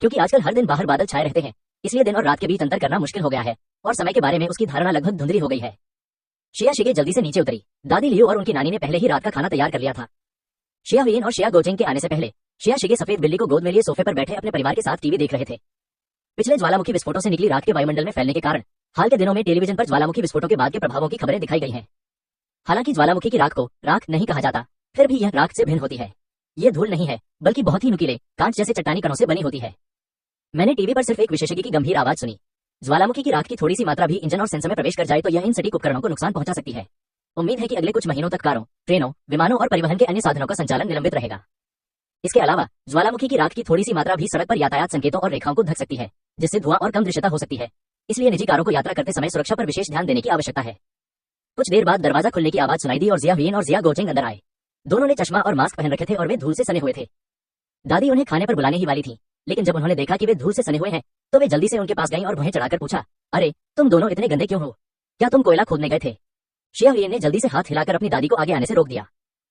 क्योंकि आजकल हर दिन बाहर बादल छाए रहते हैं, इसलिए दिन और रात के बीच अंतर करना मुश्किल हो गया है और समय के बारे में उसकी धारणा लगभग धुंधली हो गई है। शिया शिगे जल्दी से नीचे उतरी। दादी लियो और उनकी नानी ने पहले ही रात का खाना तैयार कर लिया था। शिया हुयेन और शिया गोचेंग के आने से पहले शिया शिगे सफेद बिल्ली को गोद में लिए सोफे पर बैठे अपने परिवार के साथ टीवी देख रहे थे। पिछले ज्वालामुखी विस्फोटों से निकली रात के वायुमंडल में फैलने के कारण हाल के दिनों में टेलीविजन पर ज्वालामुखी विस्फोटों के बाद के प्रभावों की खबरें दिखाई गई हैं। हालांकि ज्वालामुखी की राख को राख नहीं कहा जाता, फिर भी यह राख से भिन्न होती है। ये धूल नहीं है, बल्कि बहुत ही नुकीले कांच जैसे चट्टानी कणों से बनी होती है। मैंने टीवी पर सिर्फ एक विशेषज्ञ की गंभीर आवाज सुनी। ज्वालामुखी की राख की थोड़ी सी मात्रा भी इंजन और सेंसर में प्रवेश कर जाए तो यह इन सटीक उपकरणों को नुकसान पहुंचा सकती है। उम्मीद है कि अगले कुछ महीनों तक कारों, ट्रेनों, विमानों और परिवहन के अन्य साधनों का संचालन निलंबित रहेगा। इसके अलावा ज्वालामुखी की राख की थोड़ी सी मात्रा भी सड़क पर यातायात संकेतों और रेखाओं को ढक सकती है, जिससे धुआं और कम दृश्यता हो सकती है। इसलिए निजी कारों को यात्रा करते समय सुरक्षा पर विशेष ध्यान देने की आवश्यकता है। कुछ देर बाद दरवाजा खुलने की आवाज सुनाई दी और जिया हुयेन और जिया गोचेंग अंदर आए। दोनों ने चश्मा और मास्क पहन रखे थे और वे धूल से सने हुए थे। दादी उन्हें खाने पर बुलाने ही वाली थी, लेकिन जब उन्होंने देखा कि वे धूल से सने हुए हैं तो वे जल्दी से उनके पास गईं और भुहें चढ़ाकर पूछा, अरे तुम दोनों इतने गंदे क्यों हो? क्या तुम कोयला खोदने गए थे? शिया हुयेन ने जल्दी से हाथ हिलाकर अपनी दादी को आगे आने से रोक दिया।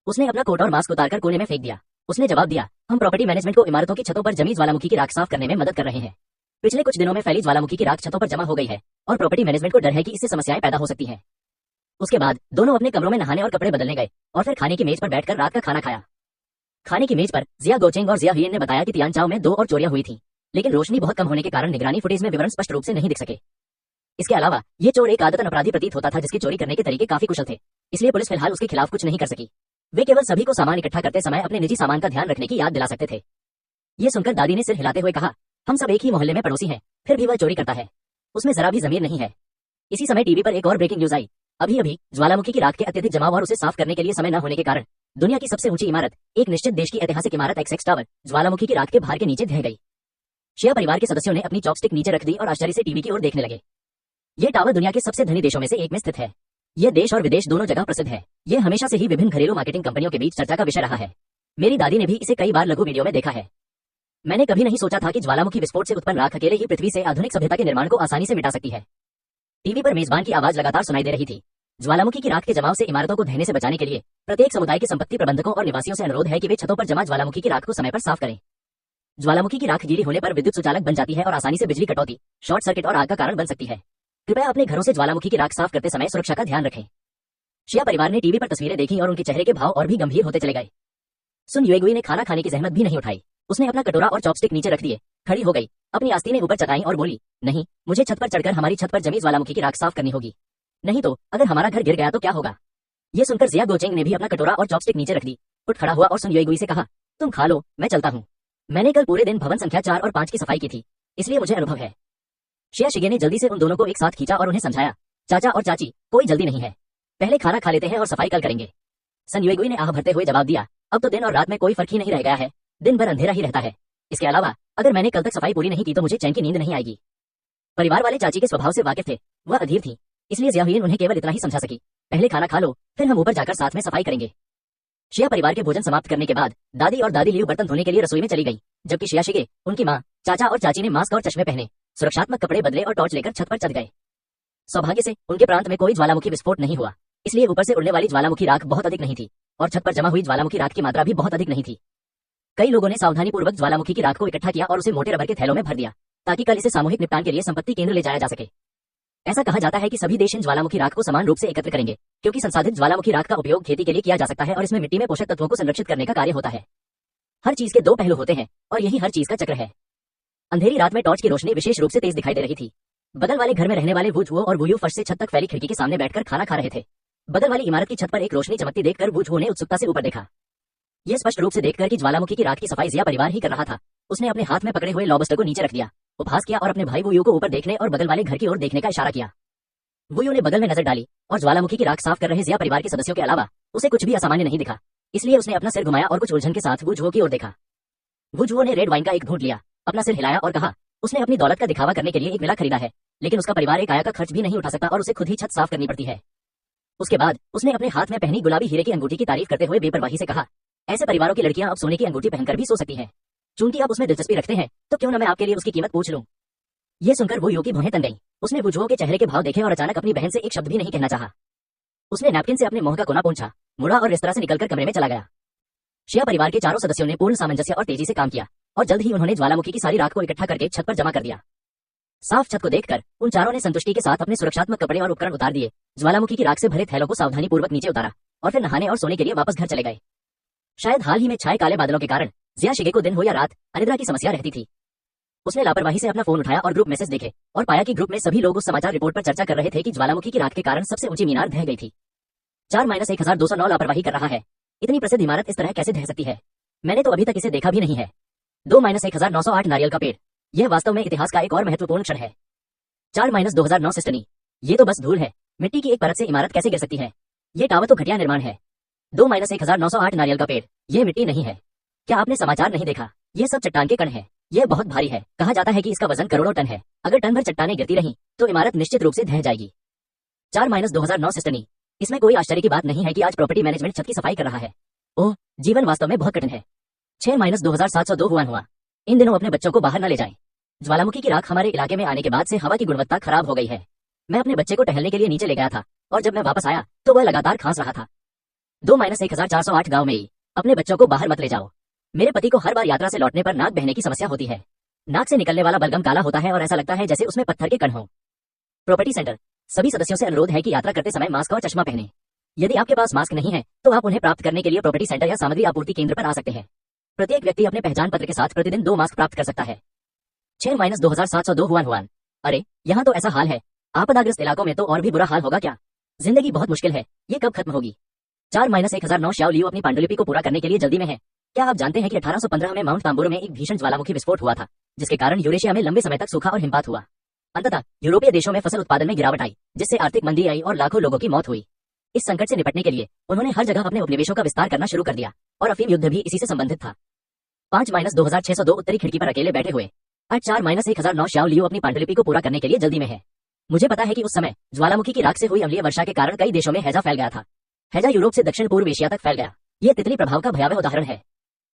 उसने अपना कोट और मास्क उतारकर कोने में फेंक दिया। उसने जवाब दिया, हम प्रॉपर्टी मैनेजमेंट को इमारतों की छतों पर जमी ज्वालामुखी की राख साफ करने में मदद कर रहे हैं। पिछले कुछ दिनों में फैली ज्वालामुखी की राख छतों पर जमा हो गई है और प्रॉपर्टी मैनेजमेंट को डर है कि इससे समस्याएं पैदा हो सकती हैं। उसके बाद दोनों अपने कमरों में नहाने और कपड़े बदलने गए और फिर खाने की मेज पर बैठकर रात का खाना खाया। खाने की मेज पर जिया गोचेंग और जिया हुयेन ने बताया कि तियानचाओ में 2 और चोरियां हुई थीं, लेकिन रोशनी बहुत कम होने के कारण निगरानी फुटेज में विवरण स्पष्ट रूप से नहीं दिख सके। इसके अलावा ये चोर एक आदतन अपराधी प्रतीत होता था जिसके चोरी करने के तरीके काफी कुशल थे, इसलिए पुलिस फिलहाल उसके खिलाफ कुछ नहीं कर सकी। वे केवल सभी को सामान इकट्ठा करते समय अपने निजी सामान का ध्यान रखने की याद दिला सकते थे। ये सुनकर दादी ने सिर हिलाते हुए कहा, हम सब एक ही मोहल्ले में पड़ोसी हैं, फिर भी वह चोरी करता है, उसमें जरा भी जमीर नहीं है। इसी समय टीवी पर एक और ब्रेकिंग न्यूज आई। अभी अभी ज्वालामुखी की राख के अत्यधिक जमाव और उसे साफ करने के लिए समय न होने के कारण दुनिया की सबसे ऊंची इमारत, एक निश्चित देश की ऐतिहासिक इमारत एक्स टावर, ज्वालामुखी की राख के भार के नीचे ढह गई। शिया परिवार के सदस्यों ने अपनी चॉपस्टिक नीचे रख दी और आश्चर्य से टीवी की ओर देखने लगे। ये टावर दुनिया के सबसे धनी देशों में से एक में स्थित है। यह देश और विदेश दोनों जगह प्रसिद्ध है। यह हमेशा से ही विभिन्न घरेलू मार्केटिंग कंपनियों के बीच चर्चा का विषय रहा है। मेरी दादी ने भी इसे कई बार लघु वीडियो में देखा है। मैंने कभी नहीं सोचा था कि ज्वालामुखी विस्फोट से उत्पन्न राख अकेले ही पृथ्वी से आधुनिक सभ्यता के निर्माण को आसानी से मिटा सकती है। टीवी पर मेजबान की आवाज लगातार सुनाई दे रही थी। ज्वालामुखी की राख के जमाव से इमारतों को ढहने से बचाने के लिए प्रत्येक समुदाय के संपत्ति प्रबंधकों और निवासियों से अनुरोध है कि वे छतों पर जमा ज्वालामुखी की राख को समय पर साफ करें। ज्वालामुखी की राख गीली होने पर विद्युत सुचालक बन जाती है और आसानी से बिजली कटौती, शॉर्ट सर्किट और आग का कारण बन सकती है। कृपया अपने घरों से ज्वालामुखी की राख साफ करते समय सुरक्षा का ध्यान रखें। शिया परिवार ने टीवी पर तस्वीरें देखी और उनके चेहरे के भाव और भी गंभीर होते चले गए। सुन युएगुई ने खाना खाने की जहमत भी नहीं उठाई। उसने अपना कटोरा और चॉपस्टिक नीचे रख दिए, खड़ी हो गई, अपनी आस्तीनें ऊपर चटाई और बोली, नहीं, मुझे छत पर चढ़कर हमारी छत पर जमी ज्वालामुखी की राख साफ करनी होगी। नहीं तो अगर हमारा घर गिर गया तो क्या होगा। ये सुनकर जिया गोचेंग ने भी अपना कटोरा और चॉपस्टिक नीचे रख दी, उठ खड़ा हुआ और सुन युएगुई से कहा, तुम खा लो, मैं चलता हूँ। मैंने कल पूरे दिन भवन संख्या 4 और 5 की सफाई की थी, इसलिए मुझे अनुभव है। शिया शिगे ने जल्दी से उन दोनों को एक साथ खींचा और उन्हें समझाया, चाचा और चाची, कोई जल्दी नहीं है, पहले खाना खा लेते हैं और सफाई कल करेंगे। सन युएगुई ने आह भरते हुए जवाब दिया, अब तो दिन और रात में कोई फर्क ही नहीं रह गया है, दिन भर अंधेरा ही रहता है। इसके अलावा अगर मैंने कल तक सफाई पूरी नहीं की तो मुझे चैन की नींद नहीं आएगी। परिवार वाले चाची के स्वभाव से वाकिफ थे, वह अधीर थी, इसलिए जियाहुयिन उन्हें केवल इतना ही समझा सकी, पहले खाना खा लो, फिर हम ऊपर जाकर साथ में सफाई करेंगे। शिया परिवार के भोजन समाप्त करने के बाद दादी और दादी लियू बर्तन धोने के लिए रसोई में चली गई, जबकि शिया शिगे, उनकी माँ, चाचा और चाची ने मास्क और चश्मे पहने, सुरक्षात्मक कपड़े बदले और टॉर्च लेकर छत पर चढ़ गए। सौभाग्य से उनके प्रांत में कोई ज्वालामुखी विस्फोट नहीं हुआ, इसलिए ऊपर से उड़ने वाली ज्वालामुखी राख बहुत अधिक नहीं थी और छत पर जमा हुई ज्वालामुखी राख की मात्रा भी बहुत अधिक नहीं थी। कई लोगों ने सावधानीपूर्वक ज्वालामुखी की राख को इकट्ठा किया और उसे मोटे रबर के थैलों में भर दिया, ताकि कल इसे सामूहिक निपटान के लिए संपत्ति केंद्र ले जाया जा सके। ऐसा कहा जाता है कि सभी देश इन ज्वालामुखी राख को समान रूप से एकत्र करेंगे, क्योंकि संसाधित ज्वालामुखी राख का उपयोग खेती के लिए किया जा सकता है और इसमें मिट्टी में पोषक तत्वों को संरक्षित करने का कार्य होता है। हर चीज के दो पहलू होते हैं और यही हर चीज का चक्र है। अंधेरी रात में टॉर्च की रोशनी विशेष रूप से तेज दिखाई दे रही थी। बगल वाले घर में रहने वाले वू झुओ और वूयू फर्श से छत तक फैली खिड़की के सामने बैठकर खाना खा रहे थे। बगल वाली इमारत की छत पर एक रोशनी चमकती देखकर वू झुओ ने उत्सुकता से ऊपर देखा। यह स्पष्ट रूप से देखकर कि ज्वालामुखी की राख की सफाई जिया परिवार ही कर रहा था, उसने अपने हाथ में पकड़े हुए लॉबस्टर को नीचे रख दिया, उपहास किया और अपने भाई वूयू को ऊपर देखने और बगल वाले घर की ओर देखने का इशारा किया। वूयू ने बगल में नजर डाली और ज्वालामुखी की राख साफ कर रहे जिया परिवार के सदस्यों के अलावा उसे कुछ भी असामान्य नहीं दिखा, इसलिए उसने अपना सिर घुमाया और कुछ उलझन के साथ वू झुओ की ओर देखा। वू झुओ ने रेड वाइन का एक घूंट लिया, अपना सिर हिलाया और कहा, उसने अपनी दौलत का दिखावा करने के लिए एक विला खरीदा है, लेकिन उसका परिवार एक आया का खर्च भी नहीं उठा सकता और उसे खुद ही छत साफ करनी पड़ती है। उसके बाद उसने अपने हाथ में पहनी गुलाबी हीरे की अंगूठी की तारीफ करते हुए बेपरवाही से कहा, ऐसे परिवारों की लड़कियां अब सोने की अंगूठी पहनकर भी सो सकती हैं। चूंकि आप उसमें दिलचस्पी रखते हैं तो क्यों न मैं आपके लिए उसकी कीमत पूछ लूं। यह सुनकर वो की भौहें तन गई। उसने वू झुओ के चेहरे के भाव देखे और अचानक अपनी बहन से एक शब्द भी नहीं कहना चाहा। उसने नैपकिन से अपने मुंह का कोना पोंछा, मुड़ा और रेस्तरां से निकलकर कमरे में चला गया। शिया परिवार के चारों सदस्यों ने पूर्ण सामंजस्य और तेजी से काम किया और जल्द ही उन्होंने ज्वालामुखी की सारी राख को इकट्ठा करके छत पर जमा कर दिया। साफ छत को देखकर उन चारों ने संतुष्टि के साथ अपने सुरक्षात्मक कपड़े और उपकरण उतार दिए, ज्वालामुखी की राख से भरे थैलों को सावधानीपूर्वक नीचे उतारा और फिर नहाने और सोने के लिए वापस घर चले गए। शायद हाल ही में छाए काले बादलों के कारण जिया शिगे को दिन हो या रात अनिद्रा की समस्या रहती थी। उसने लापरवाही से अपना फोन उठाया और ग्रुप मैसेज देखे और पाया कि ग्रुप में सभी लोग उस समाचार रिपोर्ट पर चर्चा कर रहे थे कि ज्वालामुखी की राख के कारण सबसे ऊंची मीनार ढह गई थी। 4-1209 लापरवाही कर रहा है। इतनी प्रसिद्ध इमारत इस तरह कैसे ढह सकती है? मैंने तो अभी तक इसे देखा भी नहीं है। 2-1908 नारियल का पेड़, यह वास्तव में इतिहास का एक और महत्वपूर्ण क्षण है। 4-2009 सिस्टनी, ये तो बस धूल है। मिट्टी की एक परत से इमारत कैसे गिर सकती है? ये टावर तो घटिया निर्माण है। 2-1908 नारियल का पेड़, ये मिट्टी नहीं है। क्या आपने समाचार नहीं देखा? यह सब चट्टान के कण है। यह बहुत भारी है, कहा जाता है कि इसका वजन करोड़ों टन है। अगर टन भर चट्टानें गिरती रहीं तो इमारत निश्चित रूप से ढह जाएगी। 4-2009 सिस्टनी, इसमें कोई आश्चर्य की बात नहीं है कि आज प्रॉपर्टी मैनेजमेंट छत की सफाई कर रहा है। ओह, जीवन वास्तव में बहुत कठिन है। 6-2702 हुआ। इन दिनों अपने बच्चों को बाहर न ले जाएं। ज्वालामुखी की राख हमारे इलाके में आने के बाद से हवा की गुणवत्ता खराब हो गई है। मैं अपने बच्चे को टहलने के लिए नीचे ले गया था और जब मैं वापस आया तो वह लगातार खांस रहा था। 2-1408 गांव में ही अपने बच्चों को बाहर मत ले जाओ। मेरे पति को हर बार यात्रा से लौटने पर नाक बहने की समस्या होती है। नाक से निकलने वाला बलगम काला होता है और ऐसा लगता है जैसे उसमें पत्थर के कण हों। प्रॉपर्टी सेंटर, सभी सदस्यों से अनुरोध है कि यात्रा करते समय मास्क और चश्मा पहनें। यदि आपके पास मास्क नहीं है तो आप उन्हें प्राप्त करने के लिए प्रॉपर्टी सेंटर या सामग्री आपूर्ति केंद्र पर आ सकते हैं। प्रत्येक व्यक्ति अपने पहचान पत्र के साथ प्रतिदिन 2 मास्क प्राप्त कर सकता है। 6-2702 हुआ। अरे, यहाँ तो ऐसा हाल है। आपदाग्रस्त इलाकों में तो और भी बुरा हाल होगा क्या? जिंदगी बहुत मुश्किल है, ये कब खत्म होगी? 4-1009 श्याओ लियू अपनी पांडुलिपि को पूरा करने के लिए जल्दी में है। क्या आप जानते हैं कि 1815 में माउंट तांबूर में एक भीषण ज्वालामुखी विस्फोट हुआ था, जिसके कारण यूरेशिया में लंबे समय तक सूखा और हिमपात हुआ? अंततः यूरोपीय देशों में फसल उत्पादन में गिरावट आई, जिससे आर्थिक मंदी आई और लाखों लोगों की मौत हुई। इस संकट से निपटने के लिए उन्होंने हर जगह अपने उपनिवेशों का विस्तार करना शुरू कर दिया और अफीम युद्ध भी इसी से संबंधित था। 5-2602 उत्तरी खिड़की पर अकेले बैठे हुए 8-4-1009 शाओ लियू अपनी पांडुलिपि को पूरा करने के लिए जल्दी में है। मुझे पता है कि उस समय ज्वालामुखी की राख से हुई अम्लीय वर्षा के कारण कई देशों में हैजा फैल गया था। हैजा यूरोप से दक्षिण पूर्व एशिया तक फैल गया। यह तितली प्रभाव का भयावह उदाहरण है।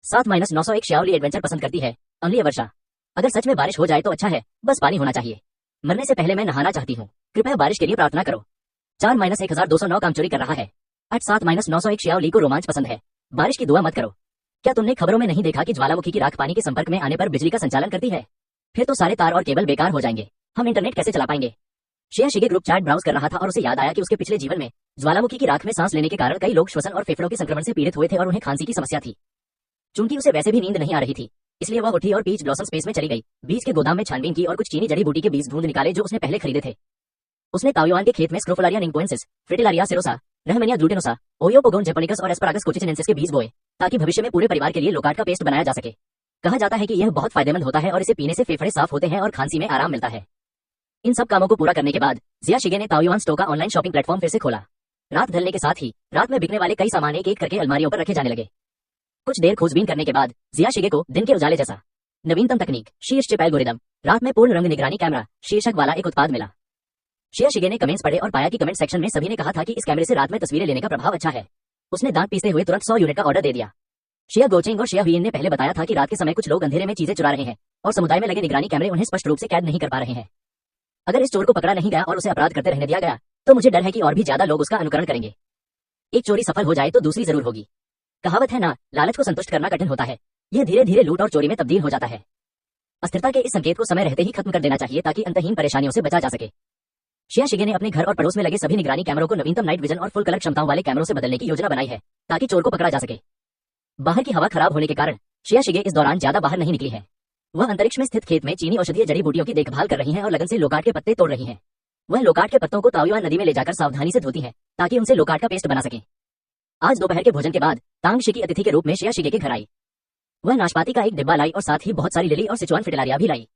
7-901 शाओ ली एडवेंचर पसंद करती है। अम्लीय वर्षा। अगर सच में बारिश हो जाए तो अच्छा है, बस पानी होना चाहिए। मरने से पहले मैं नहाना चाहती हूँ, कृपया बारिश के लिए प्रार्थना करो। 4-1209 काम चोरी कर रहा है। 8-7-901 शाओ ली को रोमांच पसंद है। बारिश की दुआ मत करो। क्या तुमने खबरों में नहीं देखा कि ज्वालामुखी की राख पानी के संपर्क में आने पर बिजली का संचालन करती है? फिर तो सारे तार और केबल बेकार हो जाएंगे। हम इंटरनेट कैसे चला पाएंगे? श्रेया शिगे ग्रुप चैट ब्राउज कर रहा था और उसे याद आया कि उसके पिछले जीवन में ज्वालामुखी की राख में सांस लेने के कारण कई लोग श्वसन और फेफड़ों के संक्रमण से पीड़ित हुए थे और उन्हें खांसी की समस्या थी। चूंकि उसे वैसे भी नींद नहीं आ रही थी, इसलिए वह उठी और पीच ब्लॉसम स्पेस में चली गई। बीज के गोदाम में छानबीन की और कुछ चीनी जड़ी बूटी के बीज ढूंढ निकाले जो उसने पहले खरीदे थे। उसने ताओयुआन के खेत में स्क्रोफुलारिया निंगपोएंसिस, फ्रिटिलारिया सेरोसा, रहमनिया ग्लूटेनोसा, ओयोपोगोन जैपोनिकस और एस्परागस कोचिचिनेंसिस के बीज बोए, ताकि भविष्य में पूरे परिवार के लिए लोकार्ड का पेस्ट बनाया जा सके। कहा जाता है कि यह बहुत फायदेमंद होता है और इसे पीने से फेफड़े साफ होते हैं और खांसी में आराम मिलता है। इन सब कामों को पूरा करने के बाद जिया शिगे ने ताओयुआन स्टोर का ऑनलाइन शॉपिंग प्लेटफॉर्म फिर से खोला। रात ढलने के साथ ही रात में बिकने वाले कई सामान एक एक करके अलमारियों पर रखे जाने लगे। कुछ देर खोजबीन करने के बाद जिया शिगे को दिन के उजाले जैसा नवीनतम तकनीक शीर्ष चिप एल्गोरिदम रात में पूर्ण रंग निगरानी कैमरा शीर्षक वाला एक उत्पाद मिला। शिया शिगे ने कमेंट्स पढ़े और पाया कि कमेंट सेक्शन में सभी ने कहा था कि इस कैमरे से रात में तस्वीरें लेने का प्रभाव अच्छा है। उसने दांत पीसते हुए तुरंत 100 यूनिट का ऑर्डर दे दिया। शिया गोचेंग और शिया हुईन ने पहले बताया था कि रात के समय कुछ लोग अंधेरे में चीजें चुरा रहे हैं और समुदाय में लगे निगरानी कैमरे उन्हें स्पष्ट रूप से कैद नहीं कर पा रहे हैं। अगर इस चोर को पकड़ा नहीं गया और उसे अपराध करते रहने दिया गया तो मुझे डर है कि और भी ज्यादा लोग उसका अनुकरण करेंगे। एक चोरी सफल हो जाए तो दूसरी जरूर होगी। कहावत है ना, लालच को संतुष्ट करना कठिन होता है। यह धीरे धीरे लूट और चोरी में तब्दील हो जाता है। अस्थिरता के इस संकेत को समय रहते ही खत्म कर देना चाहिए ताकि अंतहीन परेशानियों से बचा जा सके। शिया शिगे ने अपने घर और पड़ोस में लगे सभी निगरानी कैमरों को नवीनतम नाइट विजन और फुल कलर क्षमताओं वाले कैमरों से बदलने की योजना बनाई है ताकि चोर को पकड़ा जा सके। बाहर की हवा खराब होने के कारण शिया शिगे इस दौरान ज्यादा बाहर नहीं निकली है। वह अंतरिक्ष में स्थित खेत में चीनी औषधीय जड़ी बूटियों की देखभाल कर रही हैं और लगन से लोकार्ड के पत्ते तोड़ रही हैं। वह लोकार्ड के पत्तों को ताओयुआन नदी में ले जाकर सावधानी से धोती हैं ताकि उनसे लोकार्ड का पेस्ट बना सके। आज दोपहर के भोजन के बाद तांग शिकी अतिथि के रूप में शिया शिगे के घर आई। वह नाशपाती का एक डिब्बा लाई और साथ ही बहुत सारी लिली और सिचुआन फ्रिटिलारिया भी लाई।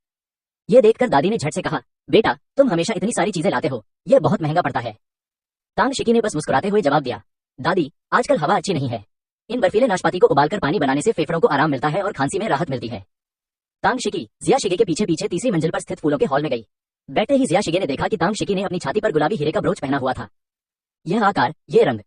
ये देखकर दादी ने झट से कहा, बेटा तुम हमेशा इतनी सारी चीजें लाते हो, यह बहुत महंगा पड़ता है। तांग शिकी ने बस मुस्कुराते हुए जवाब दिया, दादी आजकल हवा अच्छी नहीं है। इन बर्फीले नाशपाती को उबालकर पानी बनाने से फेफड़ों को आराम मिलता है और खांसी में राहत मिलती है। तांग शिकी जिया शिगे के पीछे पीछे तीसरी मंजिल पर स्थित फूलों के हॉल में गई। बैठते ही जिया शिगे ने देखा कि तांग शिकी ने अपनी छाती पर गुलाबी हीरे का ब्रोच पहना हुआ था। यह आकार, ये रंग,